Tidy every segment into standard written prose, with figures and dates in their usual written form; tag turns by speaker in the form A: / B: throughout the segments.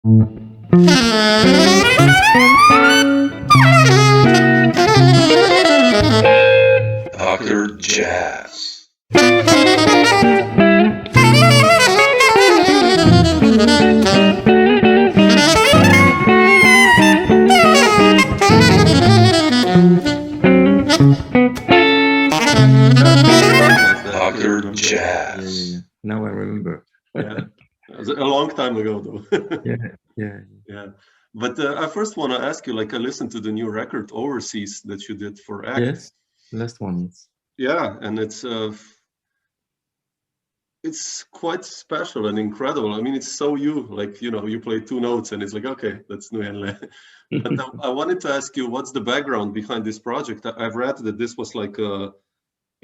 A: Dr. Jazz. Dr. Jazz.
B: Yeah. Now I remember.
C: Yeah, it was a long time ago though.
B: Yeah.
C: Yeah. But I first want to ask you, like, I listened to the new record Overseas that you did for ACT.
B: Yes, last one. Yes.
C: Yeah, and it's quite special and incredible. I mean, it's so you, like, you know, you play two notes and it's like, okay, that's Nguyen. But I wanted to ask you, what's the background behind this project? I've read that this was like a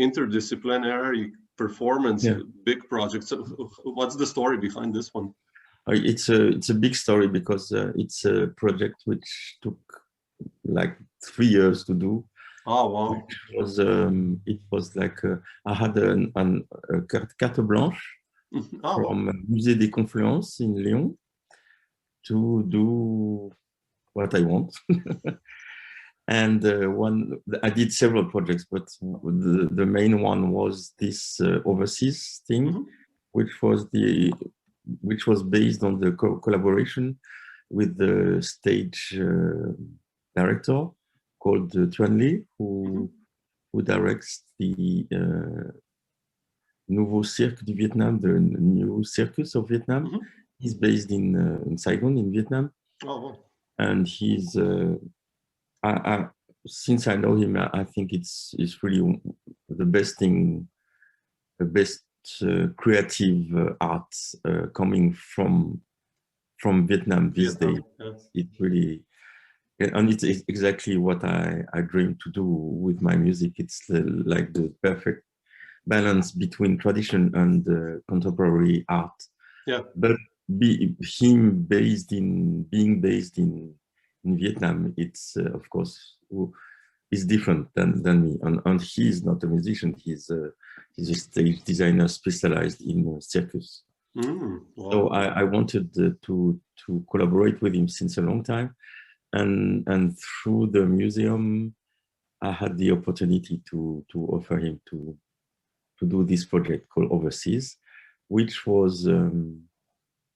C: interdisciplinary performance, big project. So what's the story behind this one?
B: It's a big story because it's a project which took like 3 years to do.
C: Oh wow!
B: It was like I had a carte blanche from Musée des Confluences in Lyon to do what I want. And I did several projects, but the main one was this Overseas thing, which was based on the collaboration with the stage director called Tuan Le, who directs the Nouveau Cirque du Vietnam, the new circus of Vietnam. He's based in Saigon, in Vietnam.
C: Oh, wow.
B: And he's since I know him, I think it's really the best thing, the best creative art coming from Vietnam these days. Yes. It really, and it's exactly what I dream to do with my music. It's like the perfect balance between tradition and contemporary art.
C: Yeah.
B: But being based in Vietnam, it's of course is different than me. And he's not a musician. He's a stage designer specialized in circus.
C: Wow.
B: So I wanted to collaborate with him since a long time, and through the museum, I had the opportunity to offer him to do this project called Overseas, which was in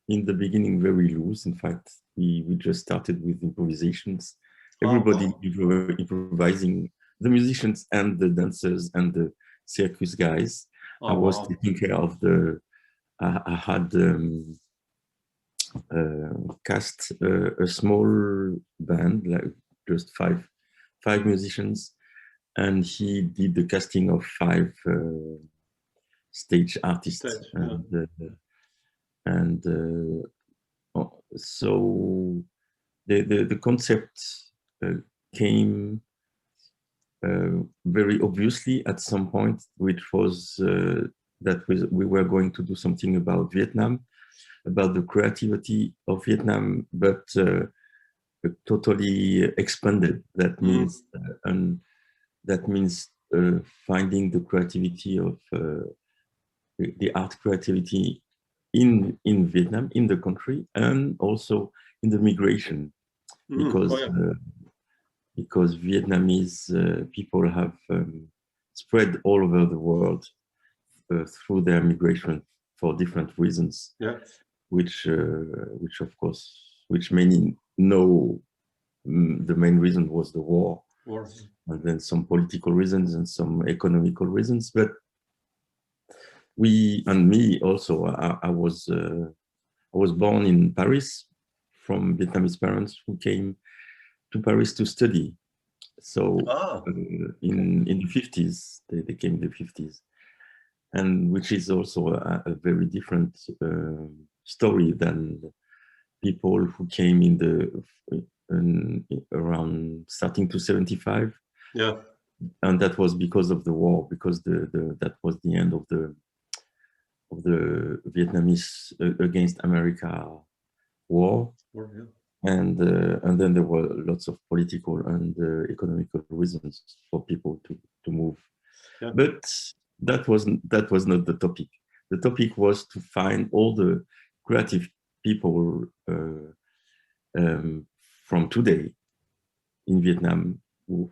B: the beginning very loose. In fact, we just started with improvisations. Everybody improvising, the musicians and the dancers and the circus guys. I was taking care of I had cast a small band, like just five musicians, and he did the casting of 5 stage artists. So the concept came very obviously at some point, which was that we were going to do something about Vietnam, about the creativity of Vietnam, but totally expanded. That means finding the creativity of the art creativity in Vietnam, in the country, and also in the migration, because Vietnamese people have spread all over the world through their migration for different reasons.
C: Yeah.
B: Which many know. The main reason was the war, and then some political reasons and some economical reasons. But we, and me also, I was born in Paris from Vietnamese parents who came to Paris to study. So in the 50s, they came in the 50s, and which is also a very different story than people who came in around starting to 75.
C: Yeah.
B: And that was because of the war, because that was the end of the Vietnamese against America war. And then there were lots of political and economical reasons for people to move.
C: Yeah.
B: But that was not the topic. The topic was to find all the creative people from today in Vietnam who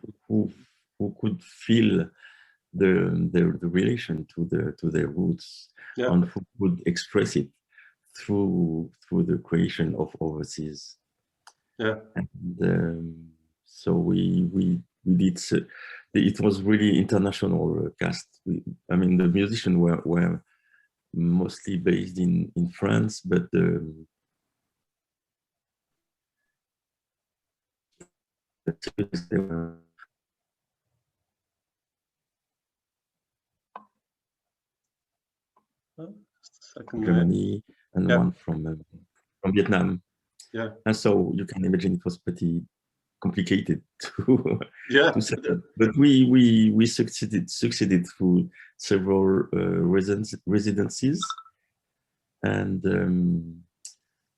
B: could feel the relation to their roots, and who could express it through the creation of overseas. And so we did. It was really international cast. I mean, the musicians were mostly based in France, but they were Germany and one from Vietnam. And so you can imagine it was pretty complicated to set up. But we succeeded through several residencies, and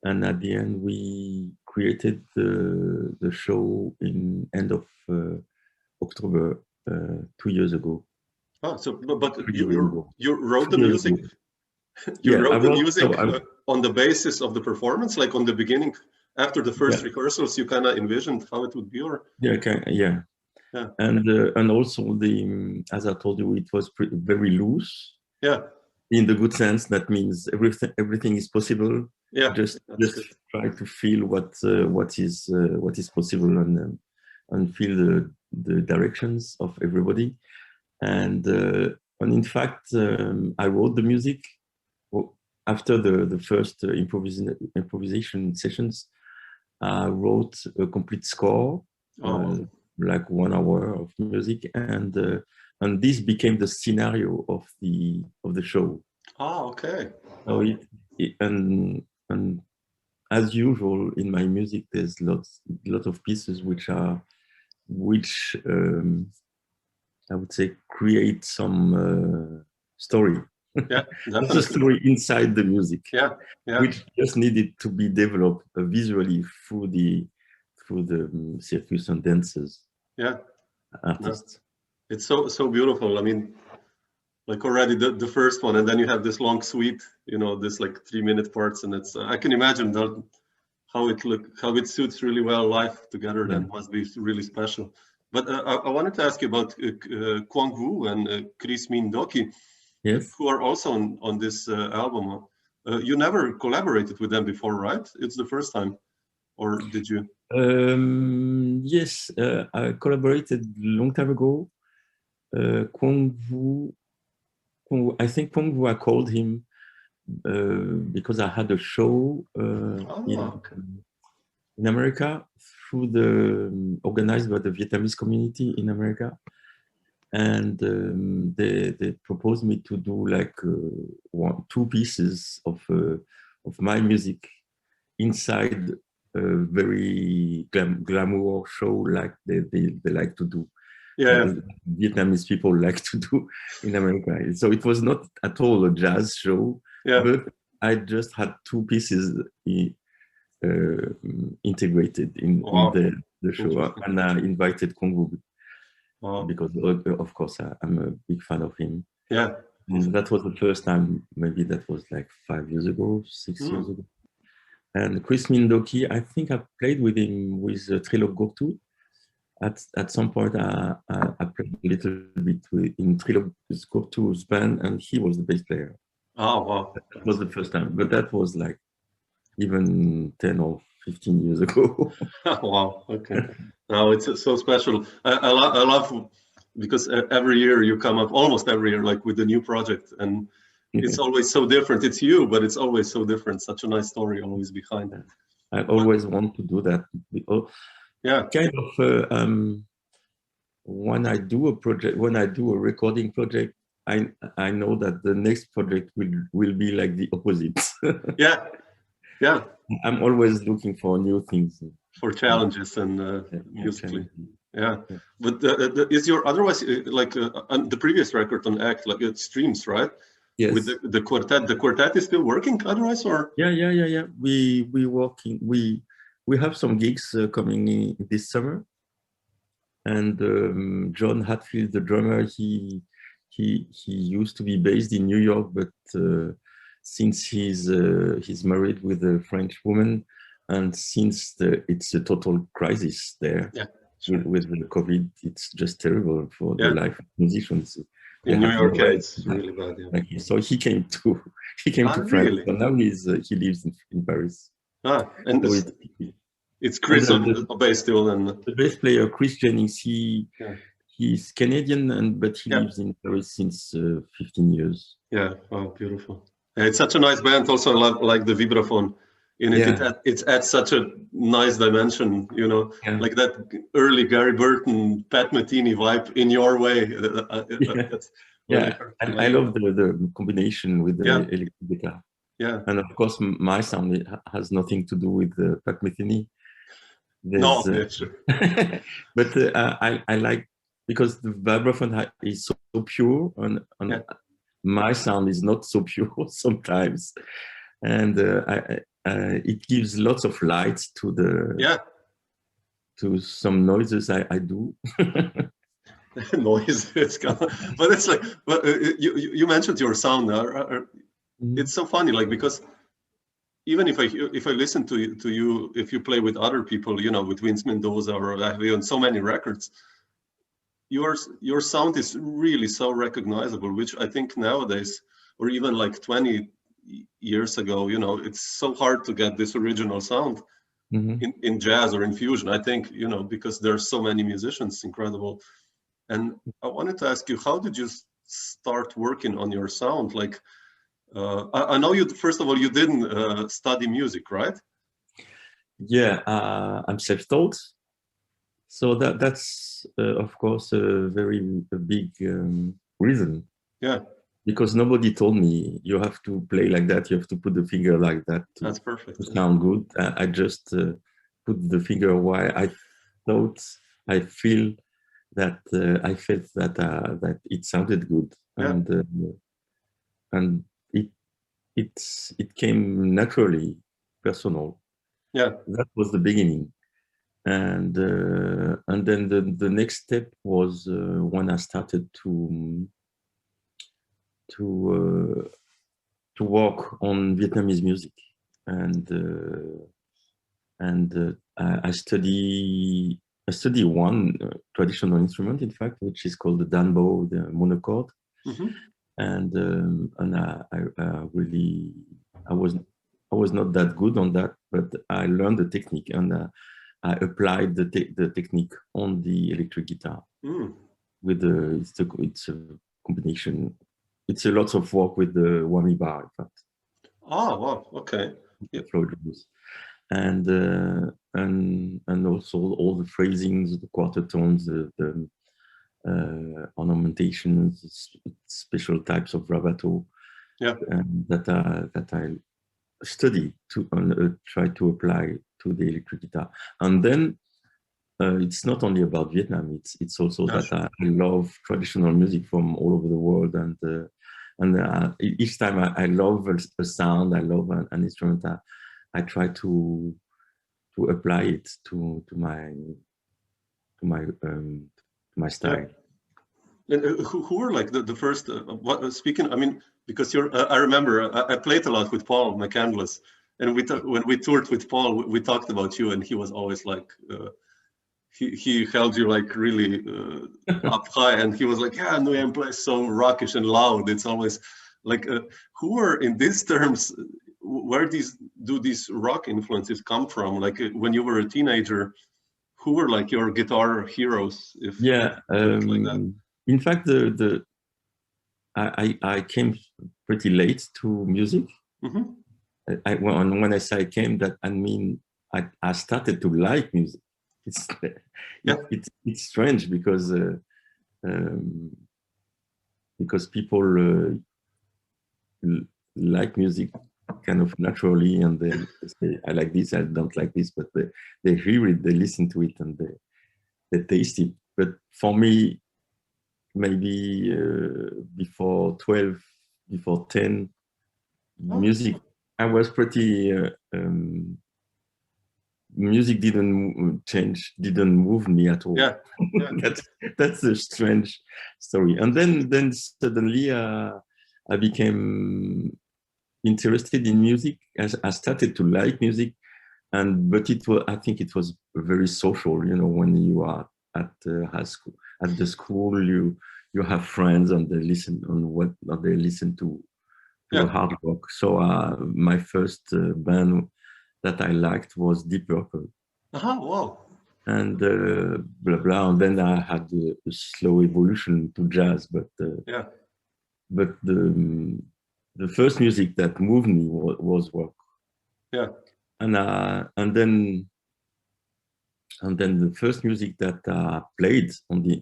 B: at the end we created the show in end of October 2 years ago.
C: Oh, so but you wrote the music. You wrote the music on the basis of the performance, like on the beginning, after the first rehearsals, you kind of envisioned how it would be, or
B: and also as I told you, it was very loose. In the good sense, that means everything is possible. Just try to feel what is possible, and feel the directions of everybody, and in fact I wrote the music after the first improvisation sessions. I wrote a complete score, like 1 hour of music, and this became the scenario of the show.
C: Okay.
B: So and as usual in my music, there's lot of pieces which I would say create some story. There's a story inside the music, which just needed to be developed visually through the circus and dancers. Artists.
C: It's so beautiful. I mean, like already the first one, and then you have this long suite, this like 3-minute parts, and it's I can imagine how it suits really well live together. Then must be really special. But I wanted to ask you about Quang Vu and Chris Min Doki.
B: Yes.
C: Who are also on this album. You never collaborated with them before, right? It's the first time, or did you?
B: Yes, I collaborated a long time ago. Quang Vu, I think Quang Vu, I called him because I had a show in America organized by the Vietnamese community in America. And they proposed me to do like 2 pieces of my music inside a very glamour show, like they like to do. Vietnamese people like to do in America. So it was not at all a jazz show, but I just had 2 pieces integrated in the show, and I invited Quang Vu. Because of course I'm a big fan of him. And that was the first time. Maybe that was like 5 years ago, 6 years ago. And Chris Min Doki, I think I played with him with Trilog Gortu. At some point I played a little bit in Trilog Gortu's band, and he was the bass player.
C: Oh wow!
B: That was the first time, but that was like even 10 or 15 years ago.
C: Wow. Okay. No, it's so special. I love because every year you come up, almost every year, like with a new project, and it's always so different. It's you, but it's always so different. Such a nice story always behind it.
B: I always want to do that. Kind of when I do a recording project, I know that the next project will be like the opposite. Yeah. I'm always looking for new things.
C: For challenges and musically. But is your otherwise like on the previous record on Act, like it streams, right?
B: Yes.
C: With the quartet. The quartet is still working otherwise, or?
B: Yeah. We working. We have some gigs coming in this summer. And John Hatfield, the drummer, he used to be based in New York, but since he's married with a French woman, and since it's a total crisis there, with the COVID, it's just terrible for the life of musicians.
C: In New York, it's really bad.
B: Yeah. So he came to France.
C: Really?
B: So now he lives in Paris.
C: And
B: so
C: it's Chris on the bass still, and
B: the bass player Chris Jennings. He's Canadian, but he lives in Paris since 15 years.
C: Yeah, oh, beautiful. It's such a nice band. Also, like the vibraphone in it. It adds such a nice dimension, like that early Gary Burton, Pat Metheny vibe in your way.
B: I love the combination with the electric guitar.
C: Yeah,
B: and of course my sound has nothing to do with Pat Metheny.
C: No, sure.
B: But I like, because the vibraphone is so pure, and my sound is not so pure sometimes, and it gives lots of light to to some noises I do.
C: Noises, but it's like, you mentioned your sound. It's so funny, like, because even if I listen to you, if you play with other people, with Vince Mendoza or I have on so many records, your sound is really so recognizable, which I think nowadays, or even like 20 years ago, it's so hard to get this original sound in jazz or in fusion, I think, because there's so many musicians, incredible. And I wanted to ask you, how did you start working on your sound? Like, I know you, first of all, you didn't study music, right?
B: Yeah, I'm self-taught. So that's, of course, a big reason.
C: Yeah.
B: Because nobody told me, you have to play like that, you have to put the finger like that
C: that's perfect.
B: To sound good. I just put the finger where I felt that it sounded good. Yeah. And it came naturally personal.
C: Yeah,
B: that was the beginning, and then the next step was when I started to work on Vietnamese music, and I study one traditional instrument, in fact, which is called the danbo, the monochord. And I was not that good on that, but I learned the technique, and I applied the technique on the electric guitar. With it's a combination. It's a lot of work with the whammy bar, in fact.
C: Oh wow! Okay.
B: Yeah. And also all the phrasings, the quarter tones, the ornamentations, special types of rubato.
C: Yeah.
B: That I study to try to apply to the electric guitar. And then it's not only about Vietnam, it's also that I love traditional music from all over the world, and each time I love a sound, I love an instrument, I try to apply it to my style.
C: Yeah. And who were like the first? Speaking, I mean, because I remember I played a lot with Paul McCandless, and when we toured with Paul, we talked about you, and he was always like, he held you like really up high, and he was like, yeah, Nguyen plays so rockish and loud. It's always like, who were in these terms? Where do these rock influences come from? Like when you were a teenager, who were like your guitar heroes?
B: Like that? In fact, I came pretty late to music. When I say I came, that I mean I started to like music. It's strange because people like music kind of naturally, and they say, I like this, I don't like this, but they hear it, they listen to it, and they taste it. But for me, maybe before 12, before 10, music, I was pretty, music didn't move me at all.
C: Yeah.
B: That's a strange story. And then suddenly I became interested in music. As I started to like music, but it was, I think it was very social, you know, when you are at high school, at the school, you have friends and they listen on what they listen to hard rock. So my first band that I liked was Deep Purple.
C: Wow.
B: And blah blah, and then I had a slow evolution to jazz, but but the first music that moved me was rock.
C: Yeah.
B: And then the first music that I played on the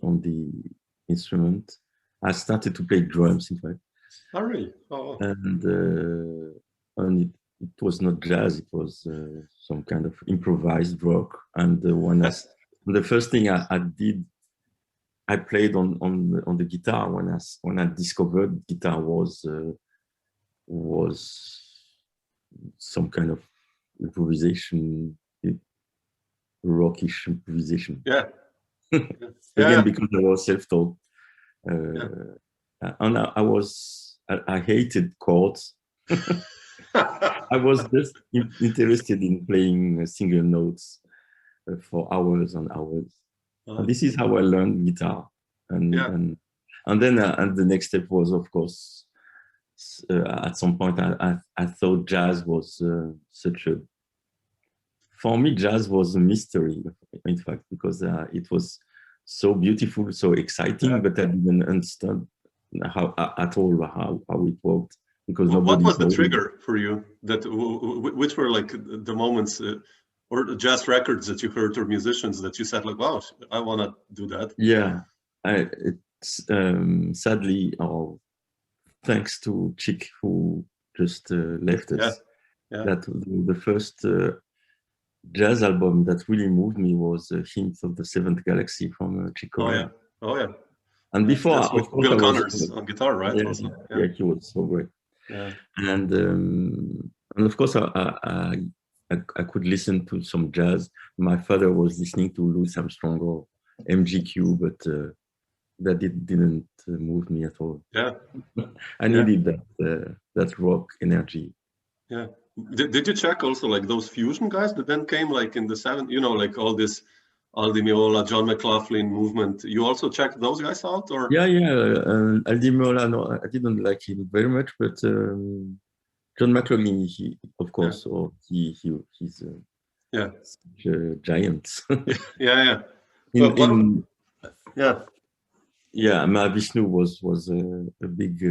B: instrument, I started to play drums, in fact.
C: Oh, really? Oh.
B: And it was not jazz, it was some kind of improvised rock. And when the first thing I did, I played on the guitar when I discovered guitar was some kind of improvisation, rockish improvisation.
C: Yeah.
B: Again, because I was self-taught. And I hated chords. I was just interested in playing single notes for hours and hours. And this is how I learned guitar. And then the next step was, of course, at some point I thought jazz was for me, jazz was a mystery, in fact, because it was so beautiful, so exciting, but I didn't understand how it worked. Because
C: what was the trigger for you? That which were like the moments or the jazz records that you heard or musicians that you said like, wow, I want to do that?
B: Yeah, it's sadly, thanks to Chick who just left us. That the first jazz album that really moved me was Hints of the Seventh Galaxy from Chick Corea.
C: Oh yeah.
B: And before,
C: of course, Bill Connors on guitar, right?
B: Yeah, he was so great.
C: Yeah.
B: And of course, I could listen to some jazz. My father was listening to Louis Armstrong or MGQ, but that didn't move me at all.
C: Yeah.
B: I needed that rock energy.
C: Yeah. Did you check also like those fusion guys that then came like in the 70s, you know, like all this Aldi Meola, John McLaughlin movement? You also checked those guys out, or?
B: Yeah. Aldi Meola, no, I didn't like him very much, but John McLaughlin, he, of course, or he's such a giant.
C: Yeah.
B: Mahavishnu was a big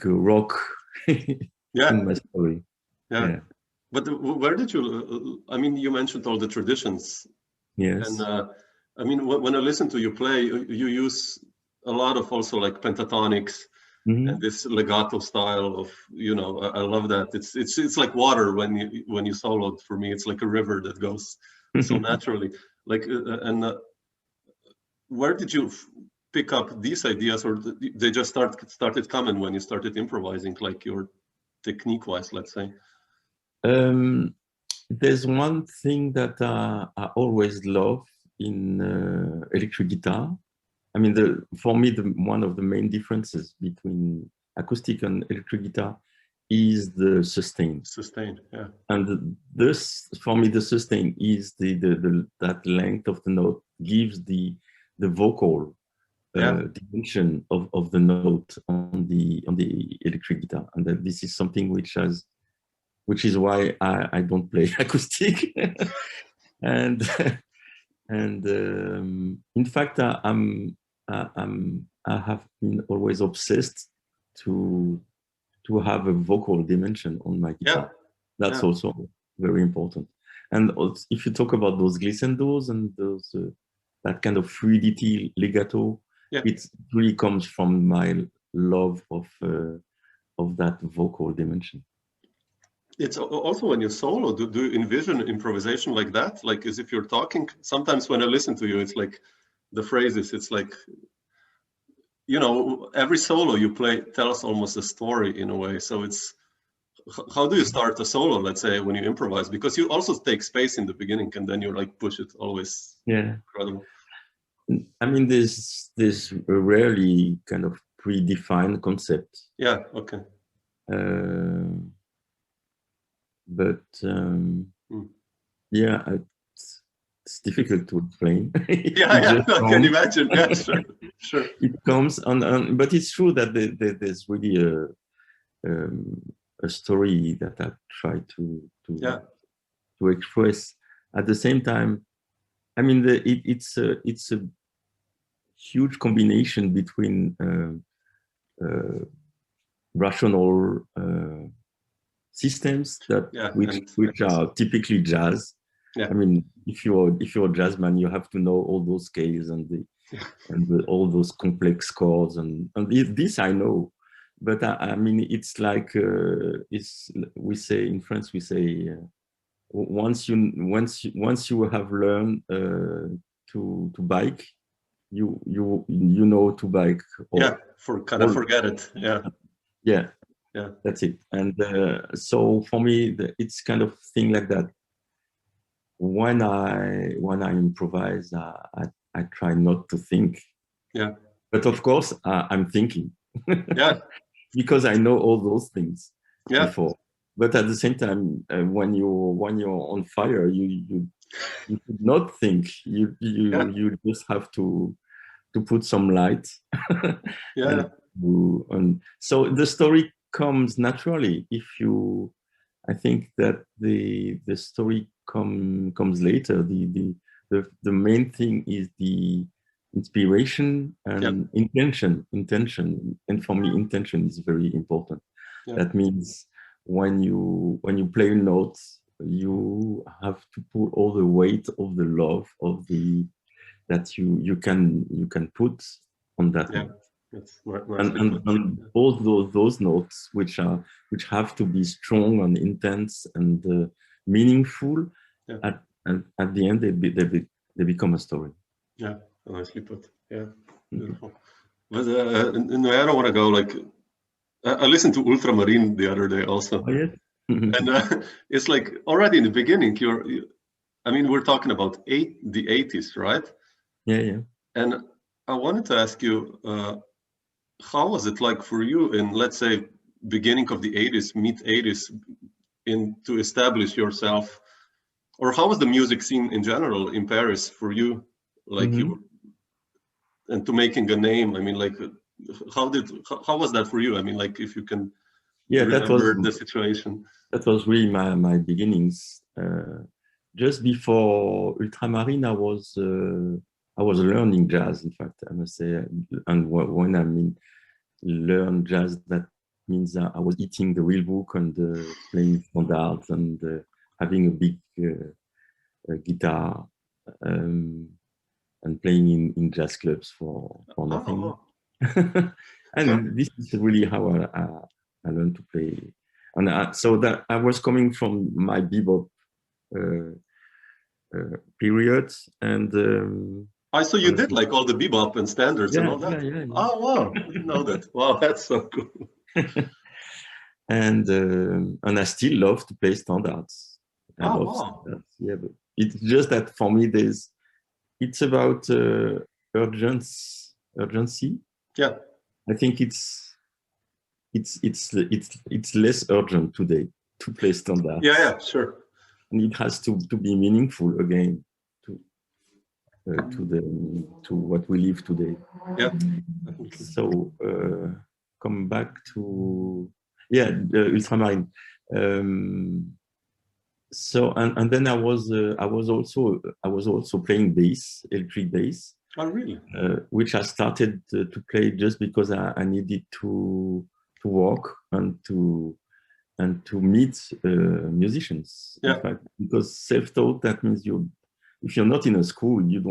B: rock in my story.
C: Yeah. But where did you? I mean, you mentioned all the traditions.
B: Yes.
C: And I mean, when I listen to you play, you use a lot of also like pentatonics and this legato style of, you know, I love that. It's like water when you soloed. For me, it's like a river that goes so naturally. Like where did you pick up these ideas, or they just started coming when you started improvising, like your technique wise, let's say?
B: There's one thing that I always love in electric guitar. I mean, for me, one of the main differences between acoustic and electric guitar is the sustain.
C: Sustain, yeah.
B: And this, for me, the sustain is that length of the note gives the vocal dimension of the note on the electric guitar, and that this is something which is why I don't play acoustic. and in fact, I have been always obsessed to have a vocal dimension on my guitar. That's also very important. And also, if you talk about those glissendos and those that kind of fluidity legato, it really comes from my love of that vocal dimension.
C: It's also when you solo, do you envision improvisation like that? Like as if you're talking? Sometimes when I listen to you, it's like the phrases, it's like, you know, every solo you play tells almost a story in a way. So it's, how do you start a solo, let's say, when you improvise? Because you also take space in the beginning and then you like push it always.
B: Yeah.
C: Incredible.
B: I mean, there's a rarely kind of predefined concept.
C: Yeah, okay.
B: but yeah, it's difficult to explain.
C: Yeah, I can imagine. Yeah, sure.
B: It comes on, but it's true that there's really a story that I try to express. At the same time, I mean, it's a huge combination between rational systems which are typically jazz. I mean, if you're a jazz man, you have to know all those scales and all those complex chords and this I know. But I mean, it's like we say in France, we say once you have learned to bike, you know to bike.
C: Forget it.
B: Yeah, that's it. And so for me, it's kind of thing like that. When I improvise, I try not to think. But of course, I'm thinking. Because I know all those things before. But at the same time, when you're on fire, you should not think. You just have to put some light. And so the story comes naturally. I think that the story comes later. The main thing is the inspiration and intention. And for me, intention is very important. That means when you play a note, you have to put all the weight of the love of that you can put on that note. And all those notes which have to be strong and intense and meaningful, at the end they become a story.
C: Yeah, nicely put. Yeah, beautiful. But no, I don't want to go like. I listened to Ultramarine the other day also.
B: Oh, yeah?
C: And it's like already in the beginning. I mean, we're talking about the 80s, right?
B: Yeah.
C: And I wanted to ask you, how was it like for you in, let's say, beginning of the 80s, mid 80s, to establish yourself, or how was the music scene in general in Paris for you, like and to making a name? I mean, like, how was that for you? I mean, like, if you can remember the situation.
B: That was really my beginnings. Just before Ultramarine, I was learning jazz, in fact, I must say. And when I mean learn jazz, that means I was eating the real book and playing standards and having a big guitar and playing in jazz clubs for nothing. And this is really how I learned to play. And so that I was coming from my bebop period, and
C: so you did like all the bebop and standards and all that.
B: Yeah.
C: Oh wow, I didn't know that. Wow, that's so cool.
B: And I still love to play standards. I love standards. Yeah, but it's just that for me, it's about urgency.
C: Yeah,
B: I think it's less urgent today to play standards.
C: Yeah, sure.
B: And it has to be meaningful again to what we live today.
C: Yeah.
B: So come back to the Ultramarine. So and then I was also playing bass, electric bass.
C: Oh really?
B: Which I started to play just because I needed to work and to meet musicians.
C: Yeah.
B: In fact, because self-taught, that means if you're not in a school, you're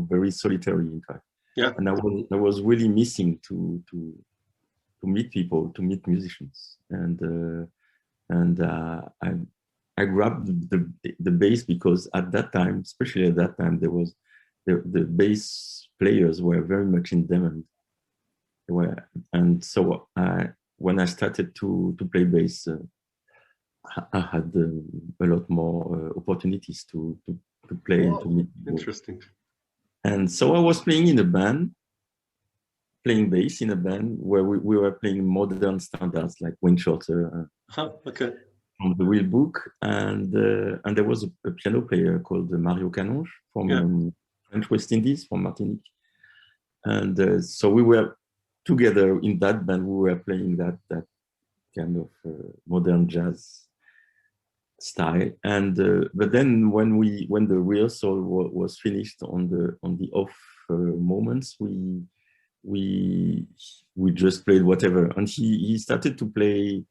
B: very solitary. In fact.
C: Yeah.
B: And I was really missing to meet people, to meet musicians, and I grabbed the bass because at that time, especially at that time, there was the bass players were very much in demand. And so when I started to play bass, I had a lot more opportunities to play and to meet people.
C: Interesting.
B: And so I was playing in a band, playing bass in a band where we were playing modern standards like Wind Shorter.
C: Okay.
B: from the real book, and there was a piano player called Mario Canonge from French West Indies, from Martinique, and so we were together in that band. We were playing that kind of modern jazz style, and but then when the rehearsal was finished on the off moments, we just played whatever, and he started to play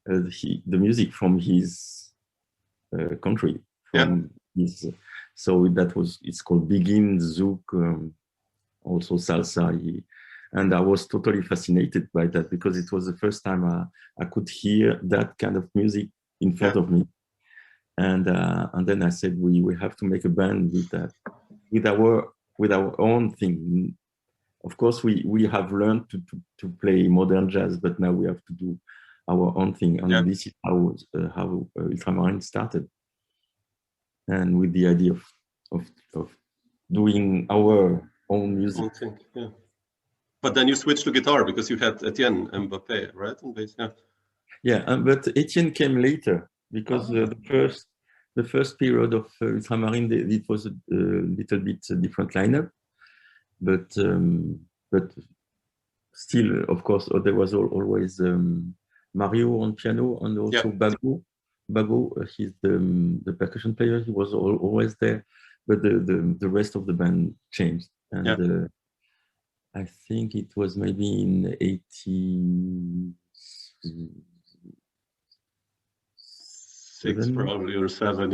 B: the music from his country, from his, so it's called Begin, Zouk, also salsa, and I was totally fascinated by that because it was the first time I could hear that kind of music in front of me, and then I said we have to make a band with that, with our own thing. Of course, we have learned to play modern jazz, but now we have to do our own thing, and this is how Ultramarine started, and with the idea of doing our own music.
C: But then you switched to guitar because you had Etienne Mbappé, right? On bass,
B: but Etienne came later because the first period of Ultramarine, it was a little bit different lineup, but still, of course, there was always Mario on piano, and also Bago, he's the percussion player. He was always there, but the rest of the band changed, and I think it was maybe in 86
C: probably, or 7,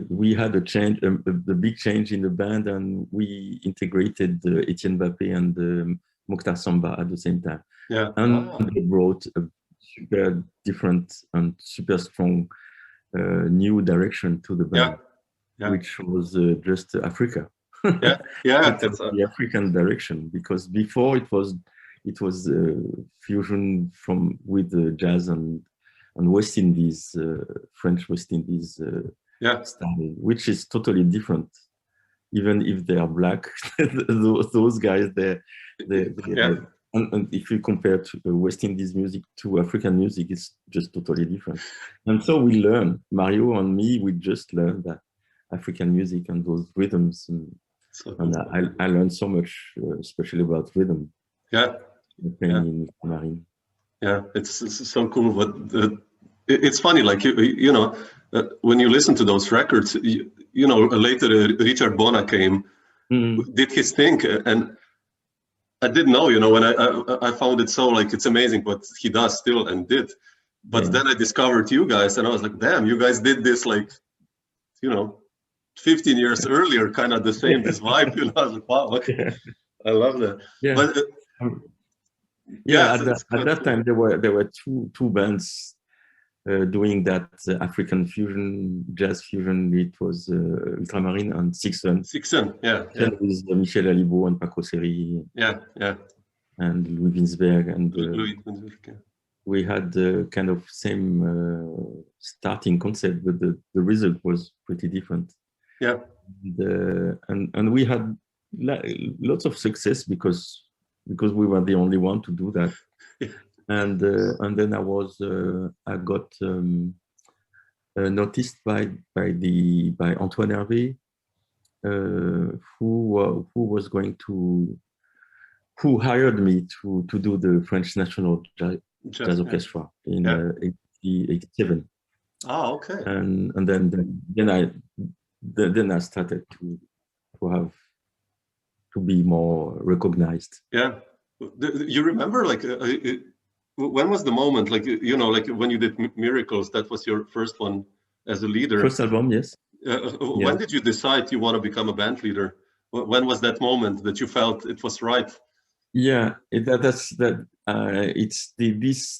B: we had a change, the big change in the band, and we integrated Etienne Mbappé and Mokhtar Samba at the same time. And they brought a super different and super strong new direction to the band, which was just Africa.
C: That's
B: the African direction, because before it was fusion with jazz and West Indies, French West Indies style, which is totally different. Even if they are black, those guys, and if you compare to West Indies music to African music, it's just totally different. And so we learn, Mario and me, we just learned that African music and those rhythms. And I learned so much, especially about rhythm. In Marine.
C: It's so cool. But it's funny, like you know, when you listen to those records, you know, later Richard Bona came, did his thing, and I didn't know, you know, when I found it so, like, it's amazing what he does still and did. But then I discovered you guys, and I was like, damn, you guys did this, like, you know, 15 years earlier, kind of the same, this vibe, you know. I was like, wow, okay. I love that. But,
B: at that time there were two bands doing that African fusion, jazz fusion. It was Ultramarine and Sixon. With Michel Alibo and Paco Seri. And Louis Winsberg, and we had kind of same starting concept, but the result was pretty different. And we had lots of success because we were the only one to do that. And then I got noticed by Antoine Hervé, who hired me to do the French National Jazz Orchestra in 1987.
C: Okay.
B: And then I started to be more recognized.
C: You remember, like, when was the moment, like, you know, like when you did Miracles, that was your first one as a leader.
B: First album, yes.
C: When did you decide you want to become a band leader? When was that moment that you felt it was right?
B: It's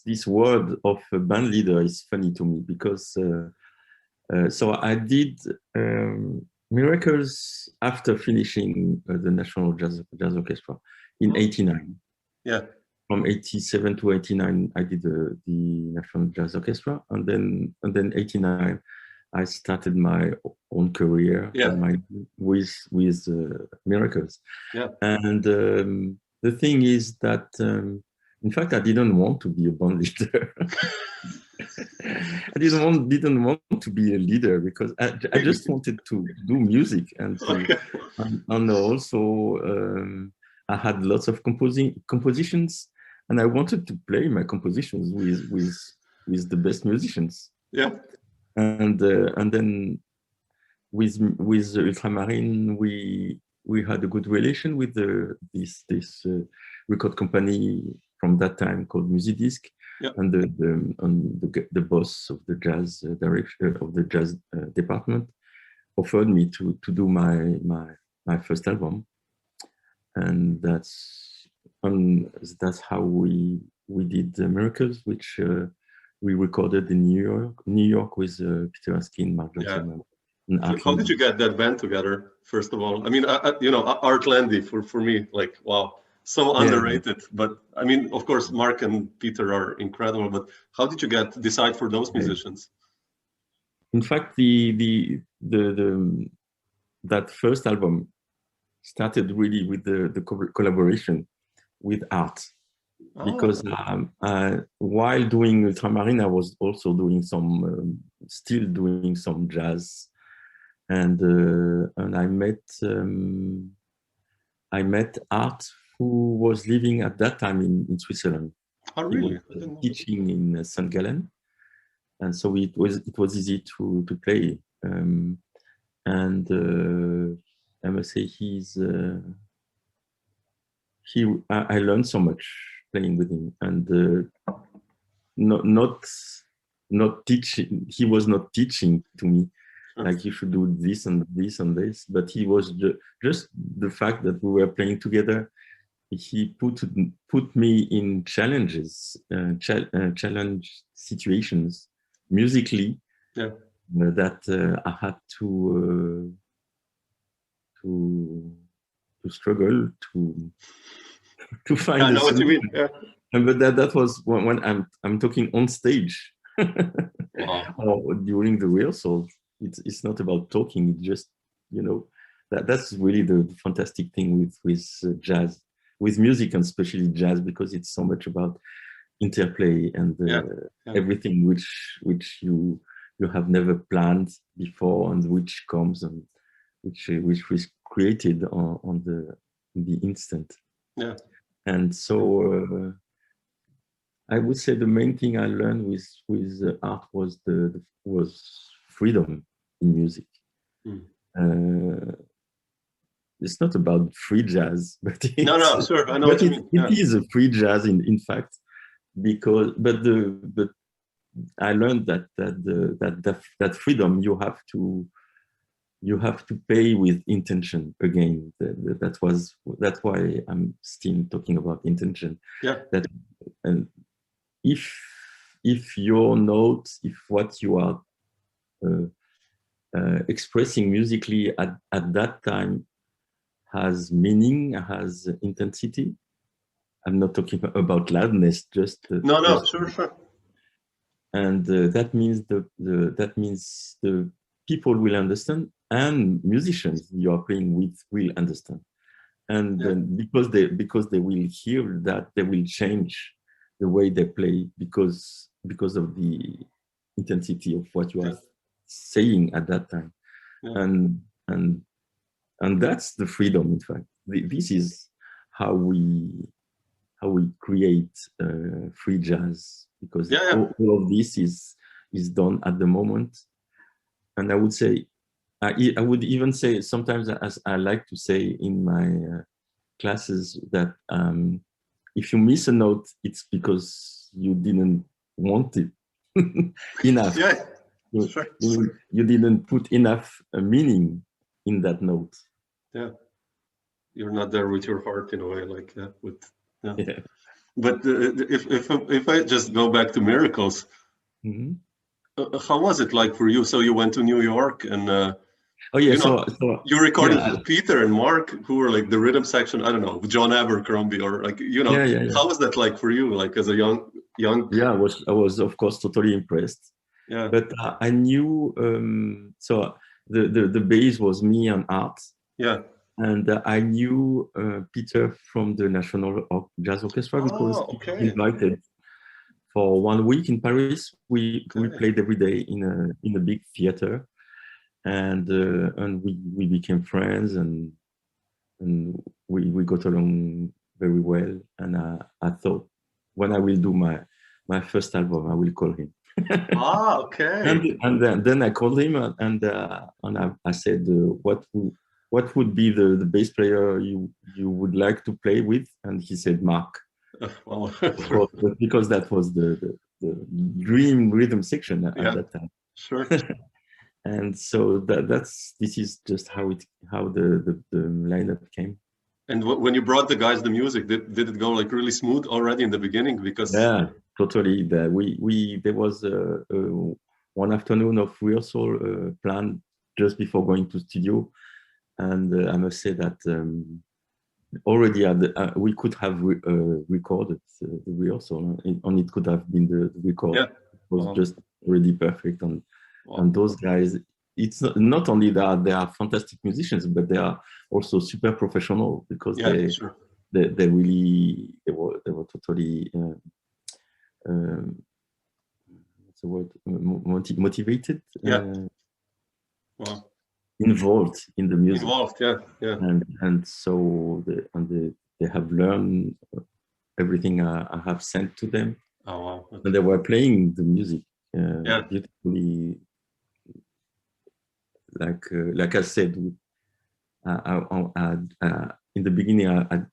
B: this word of a band leader is funny to me, because so I did Miracles after finishing the National Jazz Orchestra in '89. From '87 to '89, I did the National Jazz Orchestra, and then '89, I started my own career with Miracles. And the thing is that, in fact, I didn't want to be a band leader. I didn't want to be a leader because I just wanted to do music and to, and also I had lots of compositions, and I wanted to play my compositions with the best musicians.
C: Yeah.
B: And then with Ultramarine, we had a good relation with this record company from that time called Musidisc.
C: Yep.
B: And the boss of the jazz director of the jazz department offered me to do my first album, and that's how we did Miracles, which we recorded in New York with Peter Erskine, Marc.
C: How did you get that band together? First of all, I mean, Art Lande for me, like, wow. So underrated, but I mean, of course, Marc and Peter are incredible. But how did you decide for those musicians?
B: In fact, that first album started really with the collaboration with Art, because while doing Ultramarine, I was also doing still doing some jazz, and I met Art, who was living at that time in Switzerland.
C: Oh, really?
B: He was teaching in St. Gallen, and so it was easy to play. And I must say I learned so much playing with him, and not teaching. He was not teaching to me, like you should do this and this and this, but he was just the fact that we were playing together. He put me in challenges, challenge situations musically, that I had to struggle to find.
C: I know what you mean. Yeah.
B: But that was when I'm talking on stage.
C: Wow.
B: Or during the rehearsal. It's not about talking. It's just, that's really the fantastic thing with jazz, with music, and especially jazz, because it's so much about interplay and everything which you have never planned before, and which comes and which was created on the instant.
C: Yeah.
B: And so I would say the main thing I learned with Art was was freedom in music. It's not about free jazz, but
C: sure, I know what you mean.
B: It is a free jazz in fact, because but I learned that freedom you have to pay with intention again. That's why I'm still talking about intention.
C: Yeah.
B: And if your notes, if what you are expressing musically at that time has meaning, has intensity. I'm not talking about loudness, just
C: sure.
B: And that means the people will understand, and musicians you are playing with will understand, and because they will hear that, they will change the way they play because of the intensity of what you are saying at that time, and that's the freedom. In fact, this is how we create free jazz, because all of this is done at the moment. And I would say, I would even say sometimes, as I like to say in my classes, that if you miss a note, it's because you didn't want it enough.
C: Yeah, sure.
B: You didn't put enough meaning in that note.
C: Yeah, you're not there with your heart in a way, like But if I just go back to Miracles, how was it like for you? So you went to New York and so you recorded with Peter and Marc, who were like the rhythm section. I don't know, John Abercrombie, or like How was that like for you, like as a young?
B: Yeah, I was of course totally impressed.
C: Yeah,
B: but I knew so the bass was me and Art.
C: Yeah.
B: And I knew Peter from the National Jazz Orchestra, because he invited for 1 week in Paris. We played every day in a big theater, and we became friends, and we got along very well. And I thought, when I will do my first album, I will call him.
C: Okay.
B: And then I called him, and I said, what would be the bass player you would like to play with? And he said, Marc.
C: Well,
B: because that was the dream rhythm section at that time.
C: Sure.
B: And so this is just how the lineup came.
C: And when you brought the guys the music, did it go like really smooth already in the beginning? Because
B: totally. There was one afternoon of rehearsal planned just before going to studio, and I must say that already we could have recorded the rehearsal, and it could have been the record.
C: Yeah.
B: It was just really perfect, and those guys. It's not only that they are fantastic musicians, but they are also super professional, because they were totally what's the word, motivated, involved in the music, and so they have learned everything I have sent to them. And they were playing the music beautifully. Like I said, in the beginning, I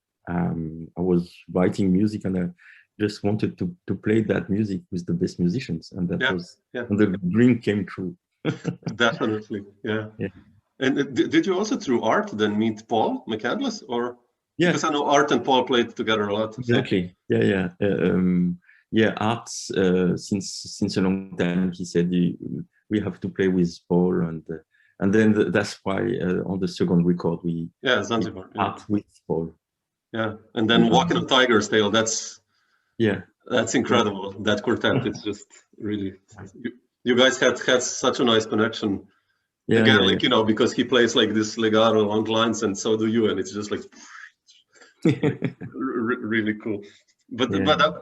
B: was writing music, and I just wanted to play that music with the best musicians, and and the dream came true.
C: Definitely, yeah. And did you also, through art, then meet Paul McCandless, or?
B: Yeah,
C: because I know Art and Paul played together a lot.
B: Exactly. Art, since a long time, he said we have to play with Paul, and then that's why on the second record we
C: Zanzibar,
B: Art with Paul.
C: Yeah, and then Walking on Tiger's Tail. That's incredible. That quartet, it's just really. You guys had such a nice connection. Because he plays like this legato long lines, and so do you, and it's just like really cool. But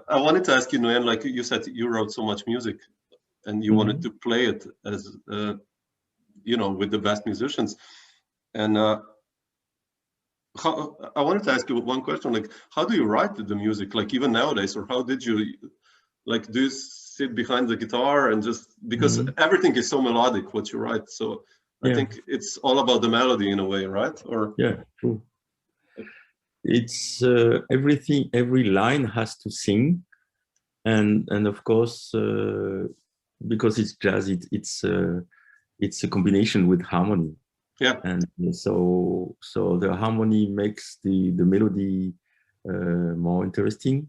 C: I wanted to ask you, Nguyen, like you said, you wrote so much music, and you wanted to play it as with the best musicians. And I wanted to ask you one question, like, how do you write the music, like even nowadays, or how did you, like, do you sit behind the guitar and just, because everything is so melodic what you write, so I think it's all about the melody in a way, right? Or
B: true. It's everything, every line has to sing, and of course because it's jazz, it's a combination with harmony. And so the harmony makes the melody more interesting,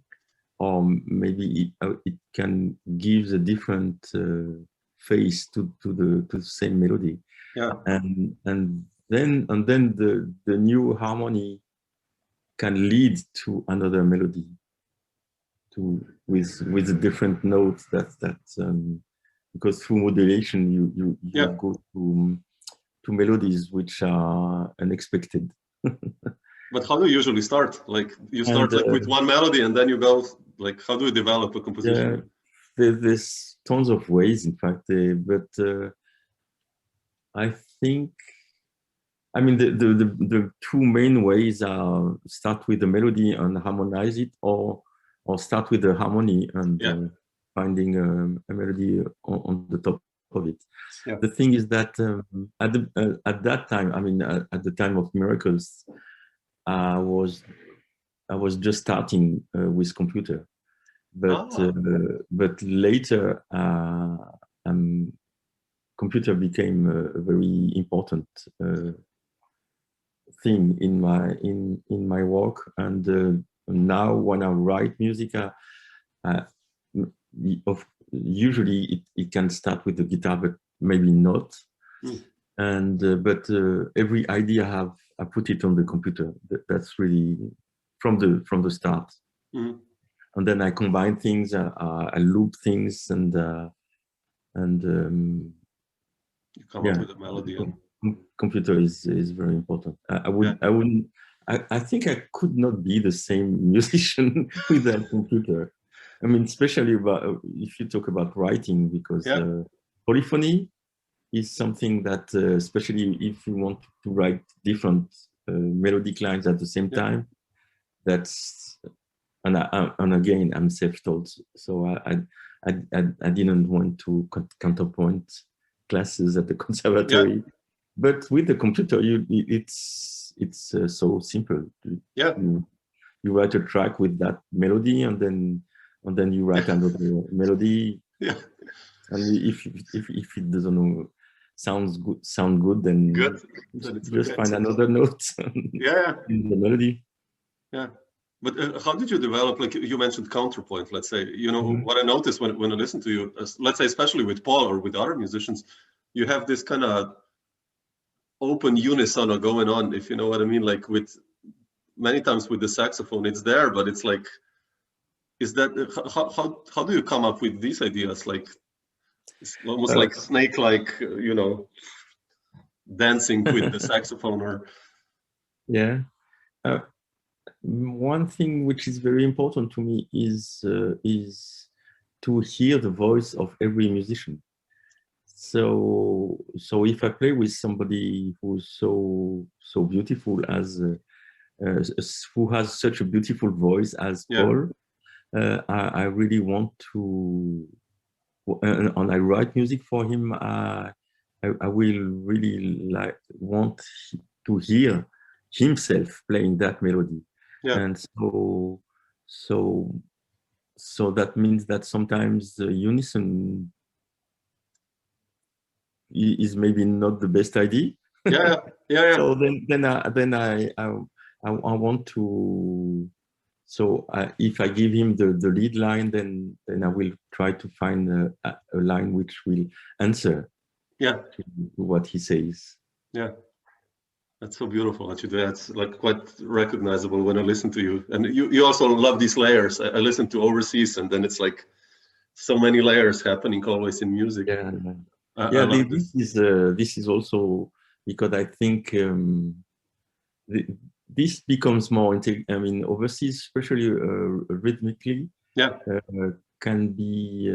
B: or maybe it can give a different face to the same melody. And then the new harmony can lead to another melody, with a different notes. Because through modulation you go to melodies which are unexpected.
C: But how do you usually start? Like you start with one melody, and then you go, like, how do you develop a composition?
B: There's tons of ways, in fact, but I think, I mean, the two main ways are start with the melody and harmonize it, or start with the harmony and finding a melody on the top of it. The thing is that at that time, I mean, at the time of Miracles, I was just starting with computer, but later computer became a very important thing in my work, and now when I write music, usually it can start with the guitar, but maybe not. But every idea I put it on the computer. That's really from the start. And then I combine things, I loop things, and
C: you come up with a melody.
B: Computer is very important. I think I could not be the same musician without computer. I mean, especially about if you talk about writing, because polyphony is something that, especially if you want to write different melodic lines at the same time, that's, and again, I'm self-taught, so I didn't want to counterpoint classes at the conservatory, but with the computer, it's so simple. You write a track with that melody, and then you write another melody. And if it doesn't sound good, then just find another note in the melody.
C: But how did you develop, like you mentioned counterpoint, let's say, what I noticed when I listen to you, let's say, especially with Paul or with other musicians, you have this kind of open unisono going on, if you know what I mean, like with many times with the saxophone, it's there, but it's like, is that, how do you come up with these ideas? Like, it's almost like snake-like, dancing with the saxophone or...
B: One thing which is very important to me is to hear the voice of every musician. So if I play with somebody who's so beautiful as who has such a beautiful voice as Paul, I really want to, and I write music for him. I will really want to hear himself playing that melody. And so that means that sometimes the unison is maybe not the best idea. So then I want to. So if I give him the lead line, then I will try to find a line which will answer to what he says.
C: That's so beautiful that you do. That's like quite recognizable when I listen to you. And you also love these layers. I listen to Overseas, and then it's like so many layers happening always in music.
B: This is also because I think this becomes more, Overseas, especially rhythmically, can be,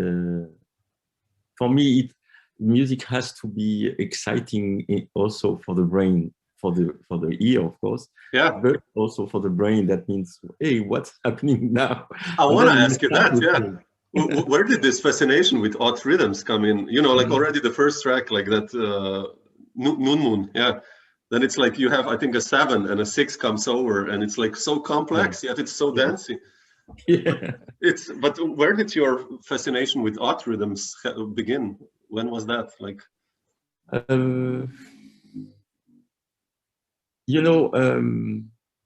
B: for me, music has to be exciting also for the brain. For the ear, of course, but also for the brain. That means, hey, what's happening now?
C: I want to ask you that. Where did this fascination with odd rhythms come in? Like already the first track, like that, Nun Moon. Then it's like you have, I think, a 7 and a 6 comes over, and it's like so complex, yet it's so dancey. But where did your fascination with odd rhythms begin? When was that? Like.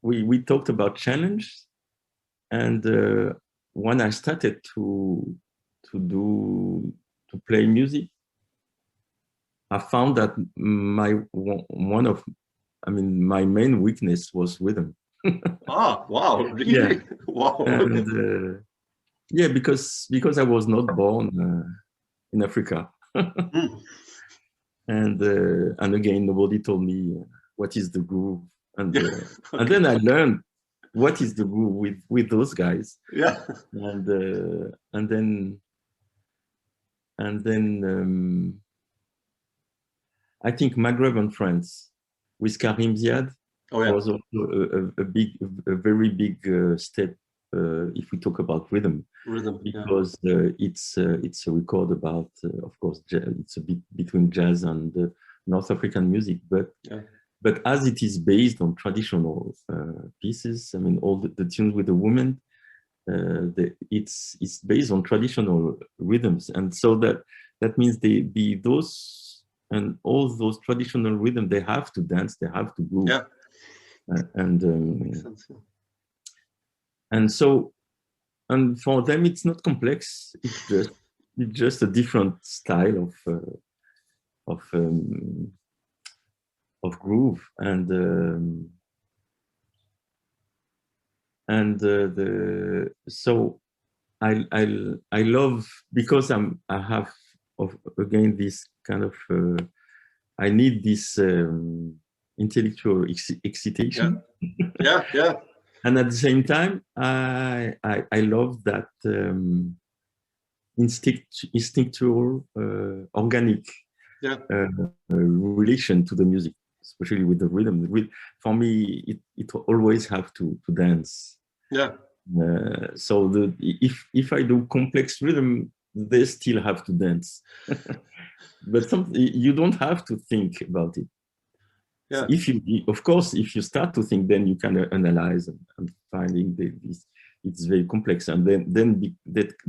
B: We talked about challenge, and when I started to play music, I found that my main weakness was rhythm.
C: Wow! Really? Wow!
B: And because I was not born in Africa, and again, nobody told me what is the groove, and then I learned what is the groove with those guys. And then I think Maghreb and France with Karim Ziad was also a very big step if we talk about rhythm, because it's a record about, of course, it's a bit between jazz and North African music, but as it is based on traditional pieces, all the tunes with the women, it's based on traditional rhythms, and so that means those and all those traditional rhythms, they have to dance, they have to groove, and for them it's not complex. It's just a different style of groove, so I love, because I have again this kind of I need this intellectual excitation. And at the same time, I love that instinctual, organic relation to the music, especially with the rhythm. For me, it always have to dance.
C: Yeah.
B: So if I do complex rhythm, they still have to dance. But you don't have to think about it.
C: Yeah.
B: So of course, if you start to think, then you can analyze and finding it's very complex, and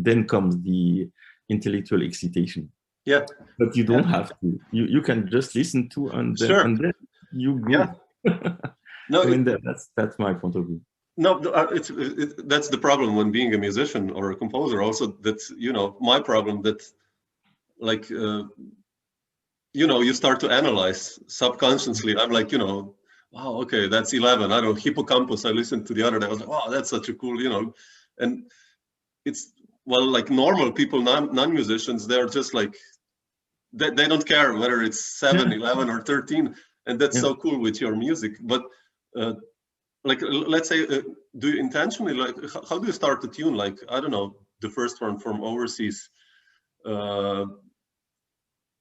B: then comes the intellectual excitation.
C: Yeah.
B: But you don't have to. You can just listen to and then you go.
C: Yeah. No,
B: I mean that's my point of view.
C: No, that's the problem when being a musician or a composer. Also, that's my problem. That like you start to analyze subconsciously. I'm like wow, okay, that's 11. I don't know, hippocampus. I listened to the other day. I was like, wow, that's such a cool, and it's like normal people, non-musicians. They're just like they don't care whether it's 7, 11, or 13, and that's so cool with your music. But like, let's say, do you intentionally, like, how do you start the tune? Like, I don't know, the first one from overseas,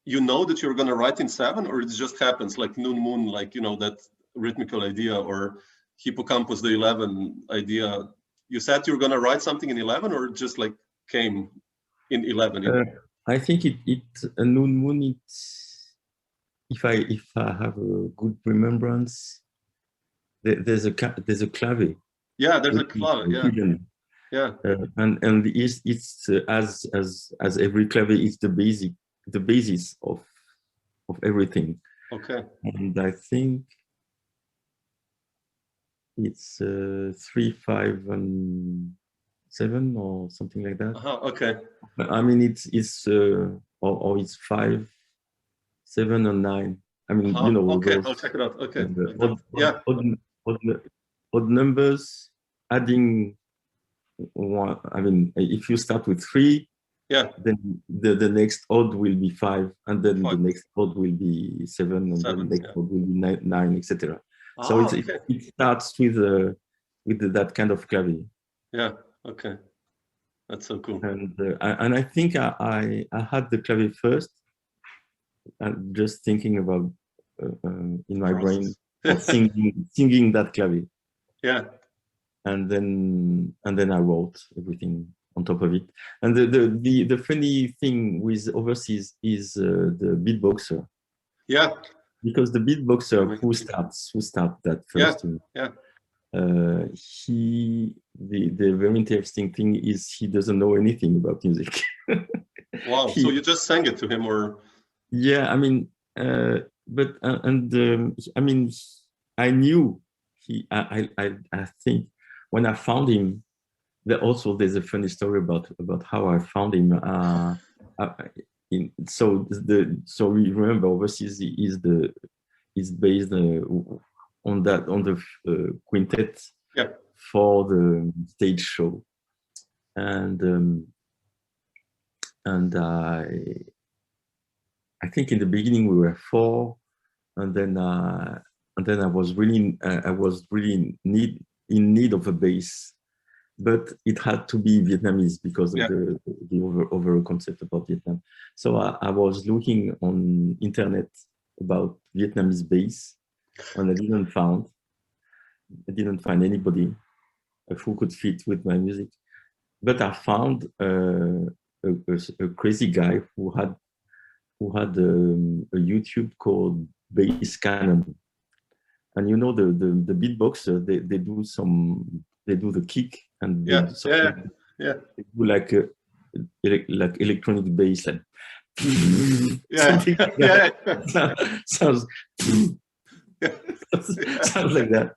C: you know that you're going to write in 7, or it just happens, like Noon Moon, like, that rhythmical idea, or Hippocampus, the 11 idea. You said you're going to write something in 11, or it just like came in 11?
B: I think Noon Moon, it's, if I have a good remembrance, there's a clave.
C: Yeah, there's a clave. Yeah.
B: And it's as every clave is the basis of everything.
C: Okay.
B: And I think it's 3, 5, and 7 or something like that.
C: Okay.
B: I mean it's or it's 5, 7, and 9. I mean
C: Okay,
B: those,
C: I'll check it out. Okay.
B: Odd numbers adding one. I mean, if you start with 3, then the next odd will be 5, and then 5. The next odd will be 7, and then the next odd will be 9, etc. So it starts with that kind of clave.
C: Yeah. Okay. That's so cool.
B: And I think I had the clave first, and just thinking about in my brain of singing that clave.
C: Yeah.
B: And then I wrote everything on top of it. And the funny thing with overseas is the beatboxer.
C: Yeah.
B: Because the beatboxer who starts that first tune.
C: Yeah.
B: The very interesting thing is he doesn't know anything about music.
C: Wow. So you just sang it to him, or?
B: Yeah, I mean, but I mean, I knew I think when I found him, there's a funny story about how I found him. So we remember overseas is based on the quintet for the stage show, and I think in the beginning we were 4, and then I was really in need of a bass, but it had to be Vietnamese because of the overall concept about Vietnam. So I was looking on internet about Vietnamese bass, and I didn't find anybody who could fit with my music. But I found a crazy guy who had a YouTube called Bass Cannon, and the beatboxer, they do the kick, and they do like electronic bass, like sounds like that,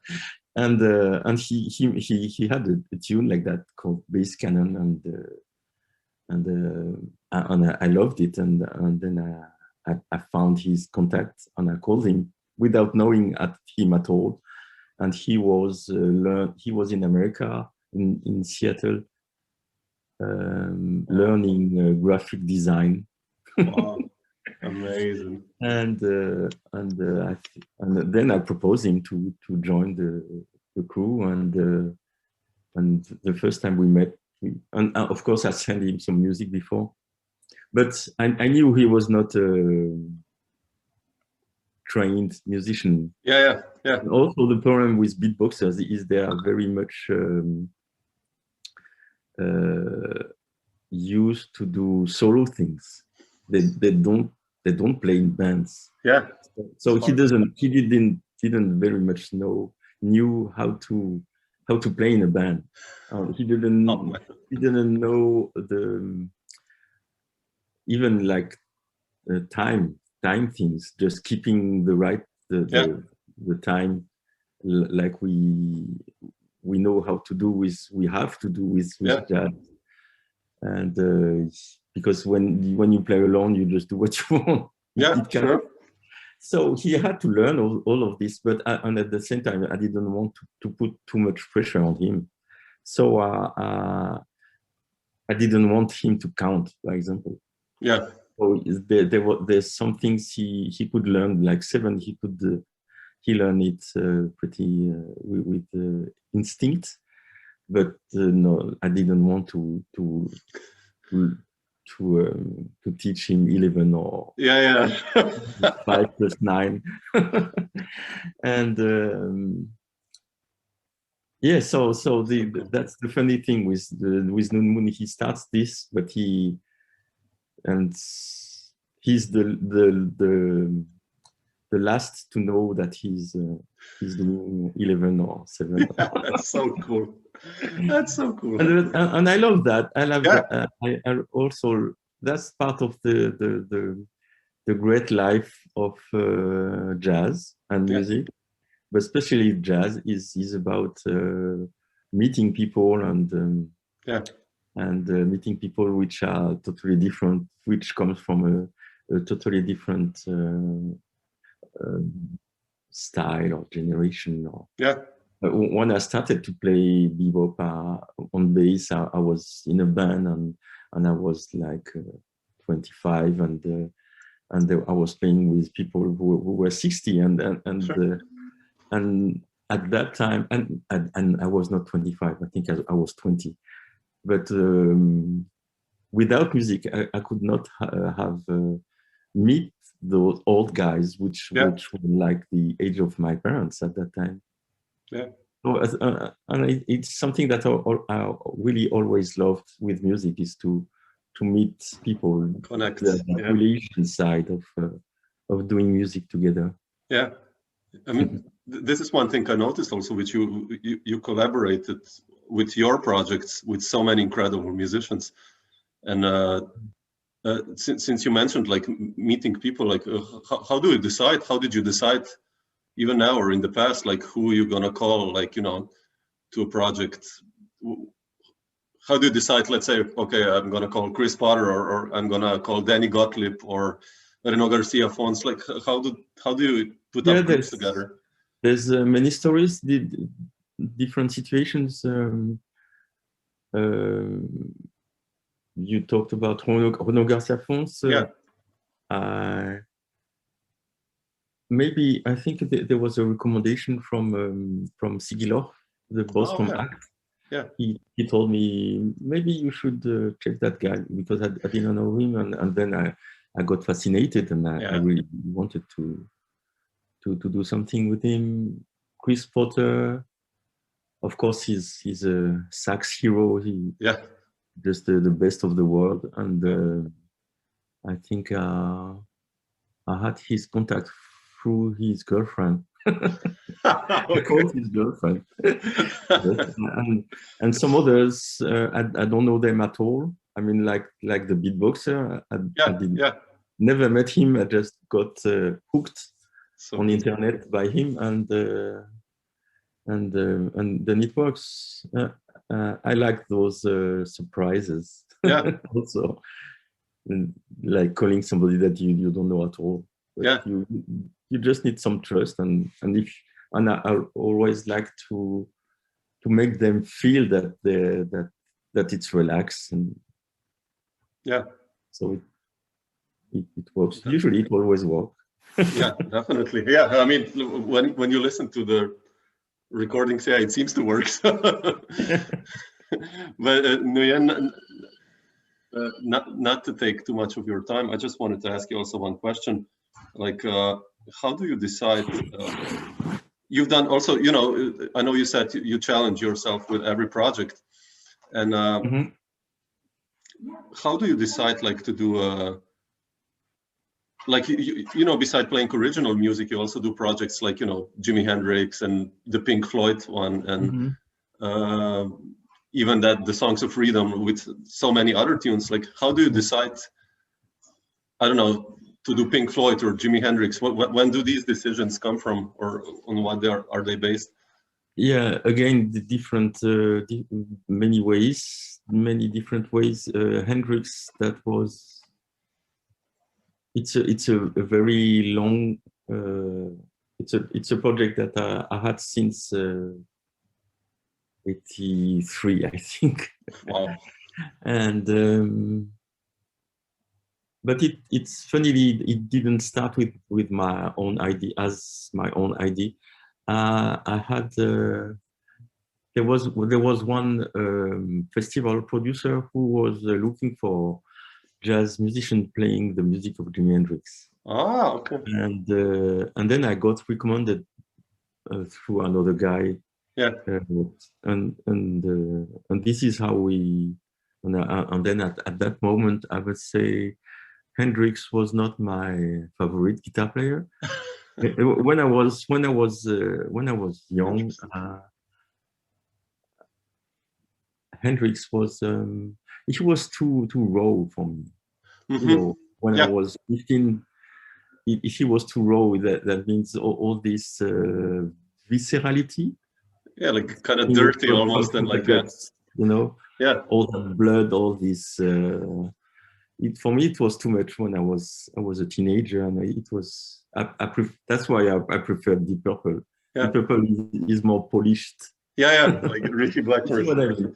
B: and he had a tune like that called Bass Cannon, and I loved it, and then I found his contact, and I called him without knowing him at all, and he was in America, in Seattle, learning graphic design.
C: Wow, amazing!
B: And then I proposed him to join the crew, and And the first time we met, and of course I sent him some music before, but I knew he was not a trained musician.
C: Yeah.
B: And also the problem with beatboxers is they are very much used to do solo things. They don't play in bands.
C: Yeah.
B: So he didn't very much knew how to play in a band. He didn't know even like time things, just keeping the time, like we know how to do we have to do with jazz. And because when you play alone, you just do what you want.
C: Sure.
B: So he had to learn all of this, but and at the same time, I didn't want to put too much pressure on him. So I didn't want him to count, for example.
C: Yeah.
B: So there's some things he could learn, like 7. He learned it pretty with instinct, but no, I didn't want to teach him 11 or 5 plus 9. And so that's the funny thing with Nguyen. He starts this, but he's the last to know that he's doing 11 or 7.
C: That's so cool. That's so cool.
B: And I love that. I love that. I also, that's part of the great life of jazz and music, but especially jazz is about meeting people and meeting people which are totally different, which comes from a totally different style or generation. When I started to play bebop on bass, I was in a band and I was like 25 and I was playing with people who were 60 and at that time and I was not 25. I think I was 20. But without music, I could not have meet those old guys, which were like the age of my parents at that time. So, and it's something that I really always loved with music, is to meet people,
C: connect,
B: the relation side of doing music together.
C: Yeah, I mean, this is one thing I noticed also, which you collaborated with your projects with so many incredible musicians, and since you mentioned like meeting people, like how do you decide? How did you decide, even now or in the past, like who you're gonna call, like, you know, to a project? How do you decide? Let's say, okay, I'm gonna call Chris Potter, or I'm gonna call Danny Gottlieb, or Renaud Garcia-Fons. Like how do you put up groups together?
B: There's many stories, different situations. You talked about Renaud Garcia-Fons. Maybe I think there was a recommendation from Sigilor, the boss from ACT. He told me maybe you should check that guy, because I didn't know him, and then I got fascinated, and I really wanted to do something with him. Chris Potter, of course, he's a sax hero. Just the best of the world, and I think I had his contact through his girlfriend. I called his girlfriend. and some others, I don't know them at all. I mean, like the beatboxer, I never met him. I just got hooked on the internet by him, and then it works. I like those surprises. Also, like calling somebody that you don't know at all. But you just need some trust, and I always like to make them feel that it's relaxed, and so it works. Usually, it always works.
C: Yeah, definitely. Yeah, I mean, when you listen to recordings, yeah, it seems to work. So. But Nguyen, not to take too much of your time, I just wanted to ask you also one question. Like, how do you decide? You've done also, you know, I know you said you challenge yourself with every project, and how do you decide, like, to do like you know, beside playing original music, you also do projects like, you know, Jimi Hendrix and the Pink Floyd one, and even that the Songs of Freedom with so many other tunes. Like, how do you decide? I don't know, to do Pink Floyd or Jimi Hendrix? When do these decisions come from, or on what are they based?
B: Yeah, again, the different many different ways. Hendrix, that was it's a very long. It's a project that I had since 83, I think.
C: Wow.
B: And but it's funny, it didn't start with my own idea as my own idea. I had there was one festival producer who was looking for jazz musician playing the music of Jimi Hendrix.
C: Ah, okay.
B: And then I got recommended through another guy.
C: Yeah.
B: And this is how we. And then at that moment, I would say Hendrix was not my favorite guitar player. when I was young, Hendrix was he was too raw for me. You know, when I was 15, he was too raw. That means all this viscerality.
C: Yeah, like kind of dirty almost, and like
B: guts, you know.
C: Yeah.
B: All the blood, all this. For me, it was too much when I was a teenager, and it was. That's why I prefer Deep Purple.
C: Yeah.
B: Deep Purple is more polished.
C: Yeah, like Ricky Blackmore.
B: What I mean.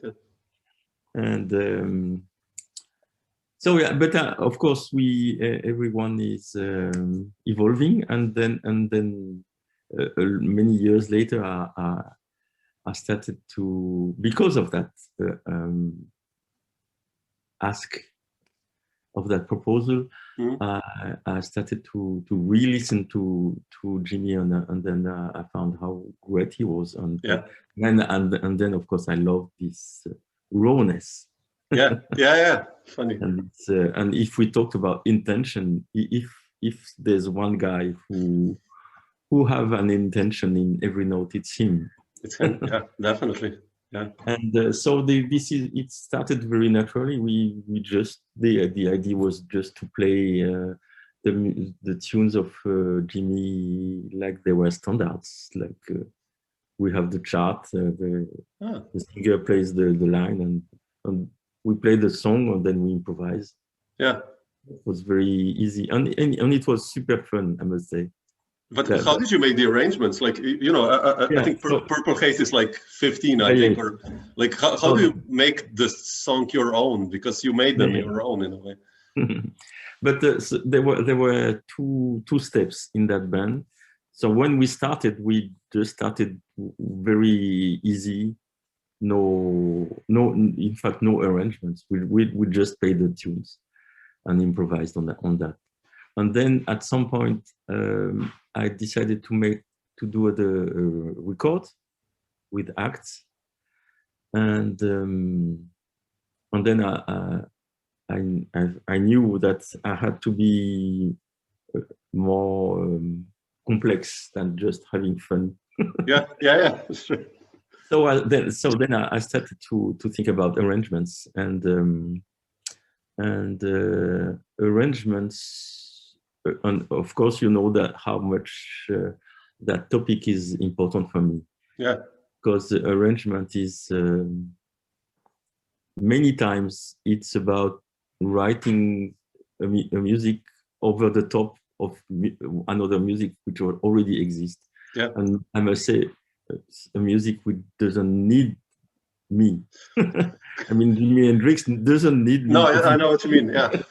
B: And so yeah, but of course everyone is evolving, and then many years later, I started to, because of that ask of that proposal, I started to re-listen to Jimmy, and then I found how great he was, and then of course I love this rawness.
C: Yeah. Funny.
B: And if we talked about intention, if there's one guy who have an intention in every note, it's him.
C: It's him. Yeah, definitely. Yeah.
B: And so it started very naturally. We just the idea was just to play the tunes of Jimmy like they were standards. Like we have the chart, the singer plays the line, and we play the song, and then we improvise.
C: Yeah,
B: it was very easy, and it was super fun, I must say.
C: But how did you make the arrangements? Like, you know, I think Purple Haze is like 15, I think, or like how do you make the song your own? Because you made them your own in a way.
B: But so there were two steps in that band. So when we started, we just started very easy. No, in fact, no arrangements. We just played the tunes and improvised on that. And then at some point, I decided to do the record with acts, and then I knew that I had to be more complex than just having fun.
C: Yeah, that's true.
B: So then I started to think about arrangements, and arrangements. And of course, you know that how much that topic is important for me.
C: Yeah.
B: Because the arrangement is many times it's about writing a music over the top of another music which already exists.
C: Yeah.
B: And I must say, a music which doesn't need me. I mean, Jimi Hendrix doesn't need me.
C: No, I know what you mean. Yeah.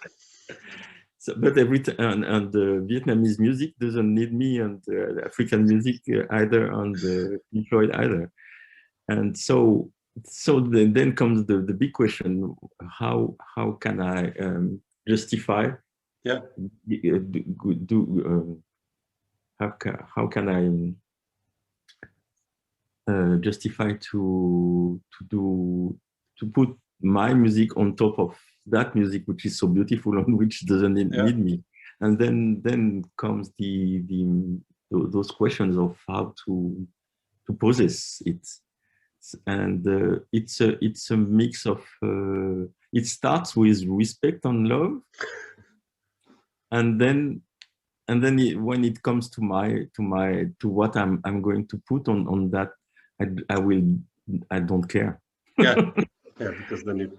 B: So, but every time, and the Vietnamese music doesn't need me, and the African music either, and the Pink Floyd either. And so then comes the big question: how can I justify?
C: Yeah.
B: How can I justify to put my music on top of that music, which is so beautiful and which doesn't need me? And then comes those questions of how to possess it. And it's a mix of it starts with respect and love, and then when it comes to what I'm going to put on that, I don't care.
C: Yeah, because then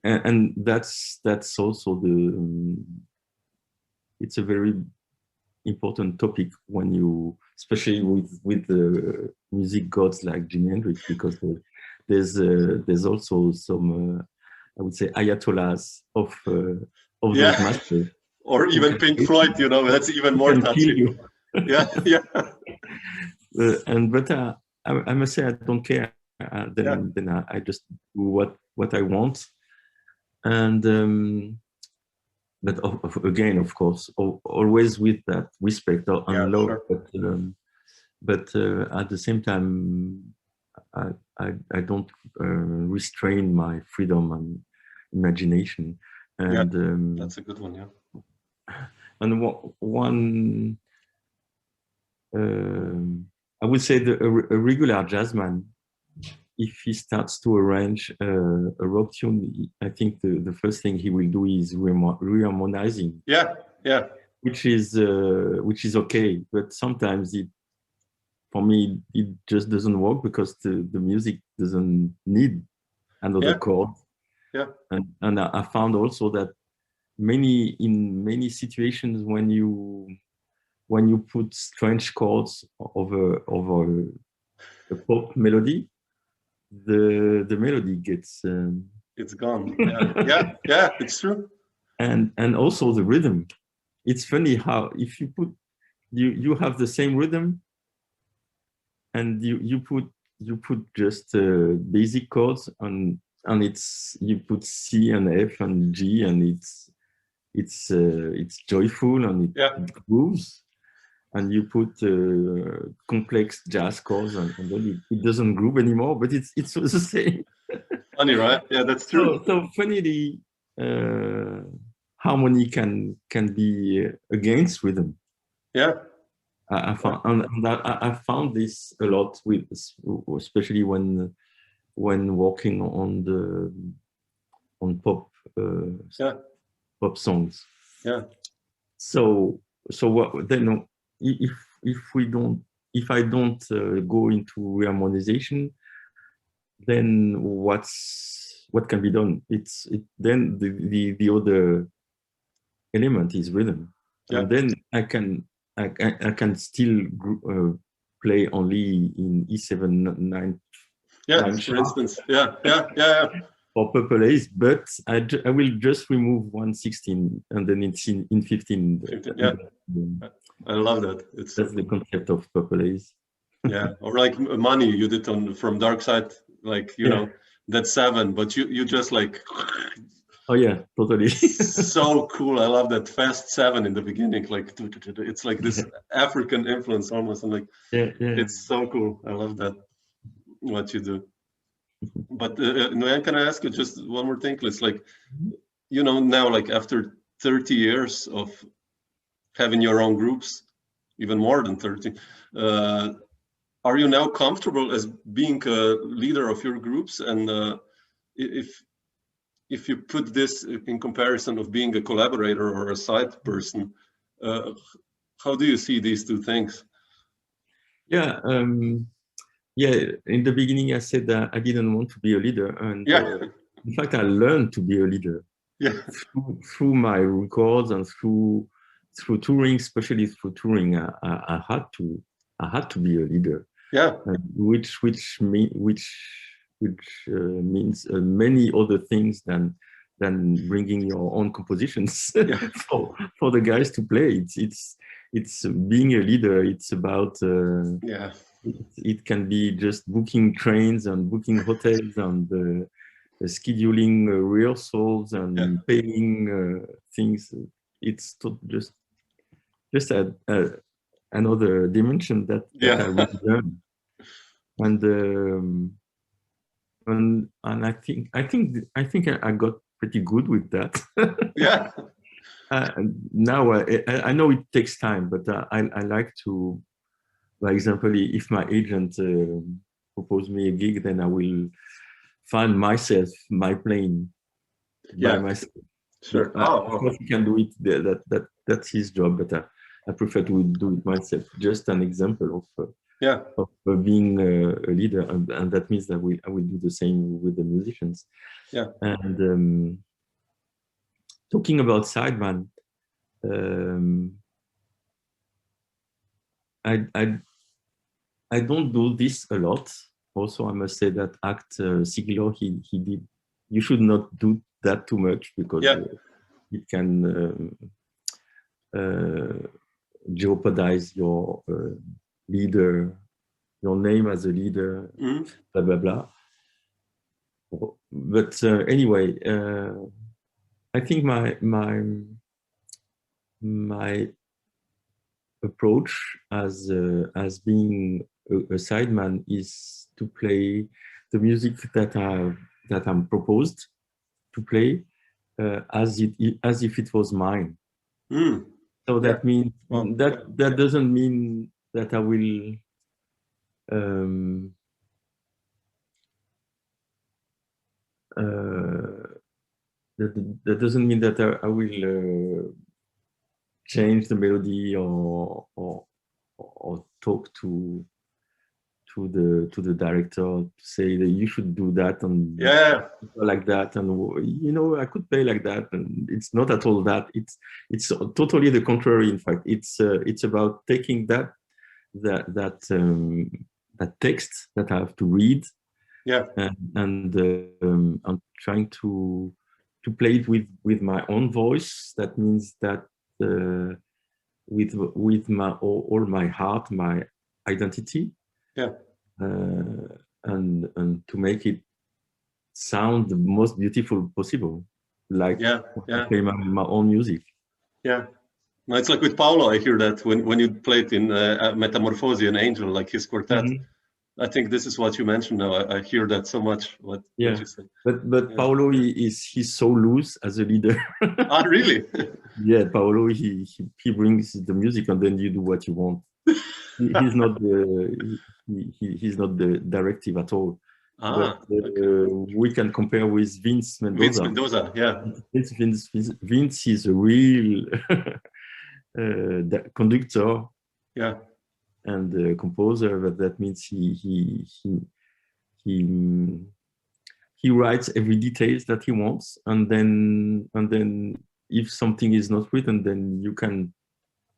B: and that's also it's a very important topic when you, especially with the music gods like Jimi Hendrix, because there's also some I would say ayatollahs of those masters.
C: Or even Pink Floyd, that's even more touching. Yeah.
B: But I must say I don't care. Then I just do what I want, and but again, of course, always with that respect and love. Sure. But at the same time, I don't restrain my freedom and imagination. And
C: that's a good one. Yeah.
B: And one, I would say a regular jazzman, if he starts to arrange a rock tune, I think the first thing he will do is reharmonizing.
C: Yeah.
B: Which is okay, but sometimes for me it just doesn't work because the music doesn't need another chord.
C: Yeah.
B: And I found also that in many situations when you put strange chords over a pop melody, the melody gets
C: it's gone. Yeah, it's true.
B: And also the rhythm. It's funny how if you put you have the same rhythm and you put just basic chords and you put C and F and G and it's joyful and it grooves, and you put complex jazz chords and then it doesn't groove anymore, but it's the same.
C: Funny, right? Yeah, that's true.
B: So funny, harmony can be against rhythm.
C: Yeah.
B: I found this a lot with, especially when working on pop pop songs.
C: Yeah.
B: So what then? If I don't go into reharmonization, then what can be done? Then the other element is rhythm, and then I can still play only in E7/9.
C: For instance. Yeah.
B: Or Purple Haze, but I will just remove 1/16 and then it's in 15.
C: 15, yeah. I love that.
B: That's the concept of Purple Haze.
C: Yeah, or like Money you did from Dark Side, like that's 7, but you just like.
B: Oh yeah, totally.
C: So cool. I love that fast 7 in the beginning. Like it's like this African influence almost. I'm like, it's so cool. I love that what you do. But Nguyen, can I ask you just one more thing? It's like, now like after 30 years of having your own groups, even more than 30, are you now comfortable as being a leader of your groups? And if you put this in comparison of being a collaborator or a side person, how do you see these two things?
B: Yeah. In the beginning, I said that I didn't want to be a leader, and in fact, I learned to be a leader through my records and through touring, especially through touring. I had to be a leader.
C: Yeah,
B: which means many other things than than bringing your own compositions
C: Yeah.
B: for the guys to play. It's being a leader. It's about
C: Yeah.
B: it can be just booking trains and booking hotels and scheduling rehearsals and paying things. It's just another dimension that I really learned. And I think I got pretty good with that.
C: Yeah.
B: Now I know it takes time, but I like to, for example, if my agent propose me a gig, then I will find myself my playing by myself.
C: Sure.
B: Of course, he can do it. That's his job, but I prefer to do it myself. Just an example of being a leader, and that means that I will do the same with the musicians.
C: Yeah.
B: And talking about sideman, I don't do this a lot. Also, I must say that Act Siglo, he did. You should not do that too much because it can jeopardize your leader, your name as a leader, blah blah blah. But anyway, I think my approach as being a sideman is to play the music that I'm proposed to play as if it was mine. So that means that doesn't mean that I will that doesn't mean that I will change the melody or talk to the director to say that you should do that and like that, and I could play like that, and it's not at all that. It's totally the contrary. In fact, it's about taking that text that I have to read, and trying to play it with my own voice. That means that with all my heart, my identity, and to make it sound the most beautiful possible, like play my own music.
C: Yeah, no, it's like with Paolo. I hear that when you played in Metamorphosis and Angel, like his quartet. I think this is what you mentioned now. I hear that so much. What you say.
B: But Paolo he's so loose as a leader.
C: Ah, really?
B: Yeah, Paolo he brings the music and then you do what you want. He's not the directive at all. We can compare with Vince Mendoza.
C: Vince Mendoza, yeah.
B: Vince is a real conductor.
C: Yeah.
B: And composer, but that means he writes every details that he wants, and then if something is not written, then you can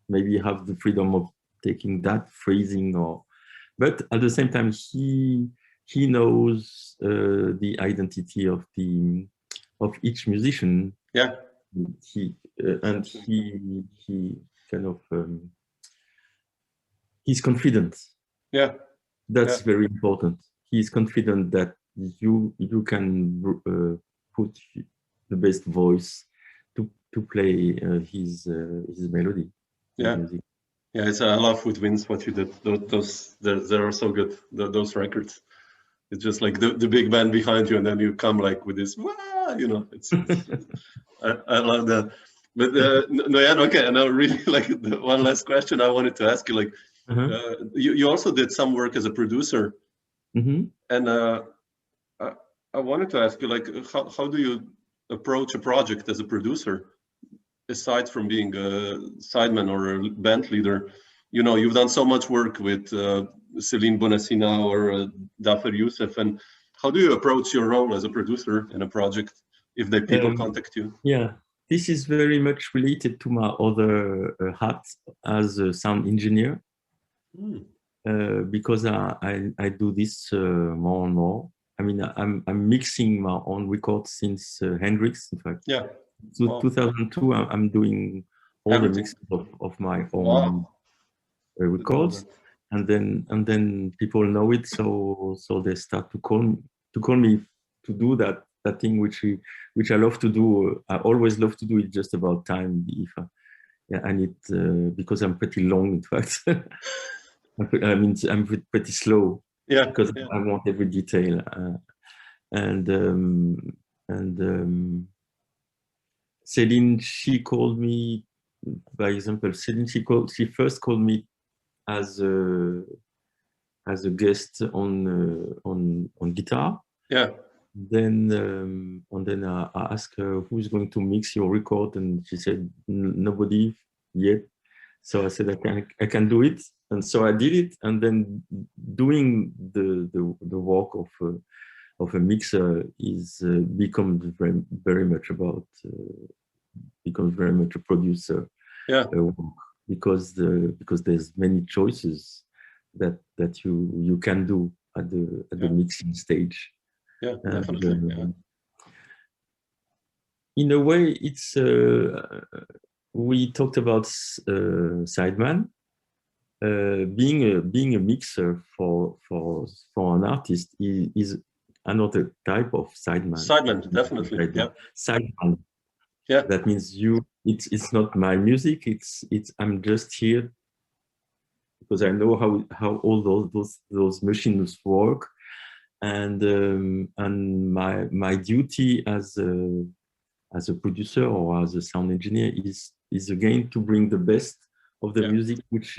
B: maybe have the freedom of taking that phrasing, but at the same time he knows the identity of each musician.
C: Yeah.
B: He kind of he's confident.
C: Yeah.
B: That's very important. He's confident that you can put the best voice to play his melody.
C: Yeah.
B: Music.
C: Yeah, I love with Vince what you did. Those they are so good. Those records. It's just like the big band behind you, and then you come like with this. It's I love that. But okay. And I really like one last question I wanted to ask you. Like, you also did some work as a producer, and I wanted to ask you, like, how do you approach a project as a producer, aside from being a sideman or a band leader? You've done so much work with Celine Bonassina or Dafer Youssef, and how do you approach your role as a producer in a project if people contact you?
B: Yeah, this is very much related to my other hat as a sound engineer, because I do this more and more. I mean, I'm mixing my own records since Hendrix, in fact.
C: Yeah.
B: So
C: Wow.
B: 2002, I'm doing all
C: Everything.
B: the mixes of my own
C: Wow.
B: records, and then people know it, so they start to call me to do that thing which I love to do. I always love to do it. Just about time, if I need because I'm pretty long, in fact. I mean, I'm pretty slow.
C: Yeah.
B: Because I want every detail. Céline, she called me, by example, Céline, she first called me as a guest on guitar.
C: Yeah.
B: Then I asked her who's going to mix your record, and she said nobody yet. So I said I can do it, and so I did it. And then doing the work of a mixer is becomes very much about becomes very much a producer.
C: Yeah.
B: Because there's many choices that you can do at the mixing stage.
C: Yeah, definitely.
B: In a way, it's we talked about sideman. Being a mixer for an artist is another type of sideman.
C: Sideman, definitely. Yeah.
B: Sideman.
C: Yeah.
B: That means it's not my music. It's I'm just here because I know how all those machines work, and my duty as a producer or as a sound engineer is again to bring the best of the music which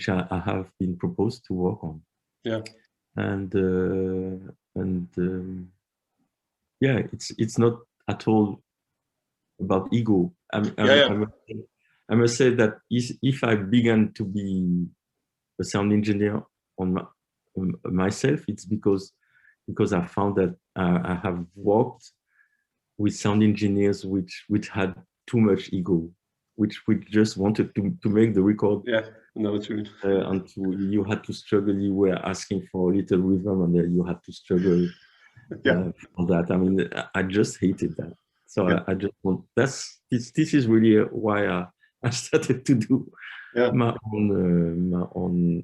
B: I have been proposed to work on.
C: Yeah.
B: And it's not at all about ego. I must say that if I began to be a sound engineer on myself, it's because I found that I have worked with sound engineers which had too much ego, which just wanted to make the record.
C: Yeah, no, it's true.
B: And you had to struggle. You were asking for a little rhythm, and then you had to struggle for that. I mean, I just hated that. So I just want this is really why I started to do my own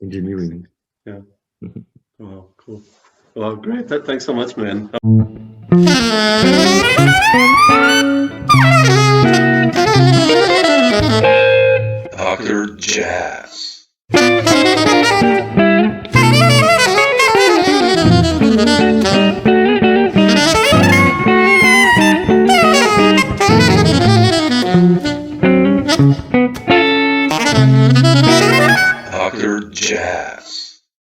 B: engineering.
C: Yeah. Oh, cool. Well, great. Thanks so much, man.
A: Dr. Jazz.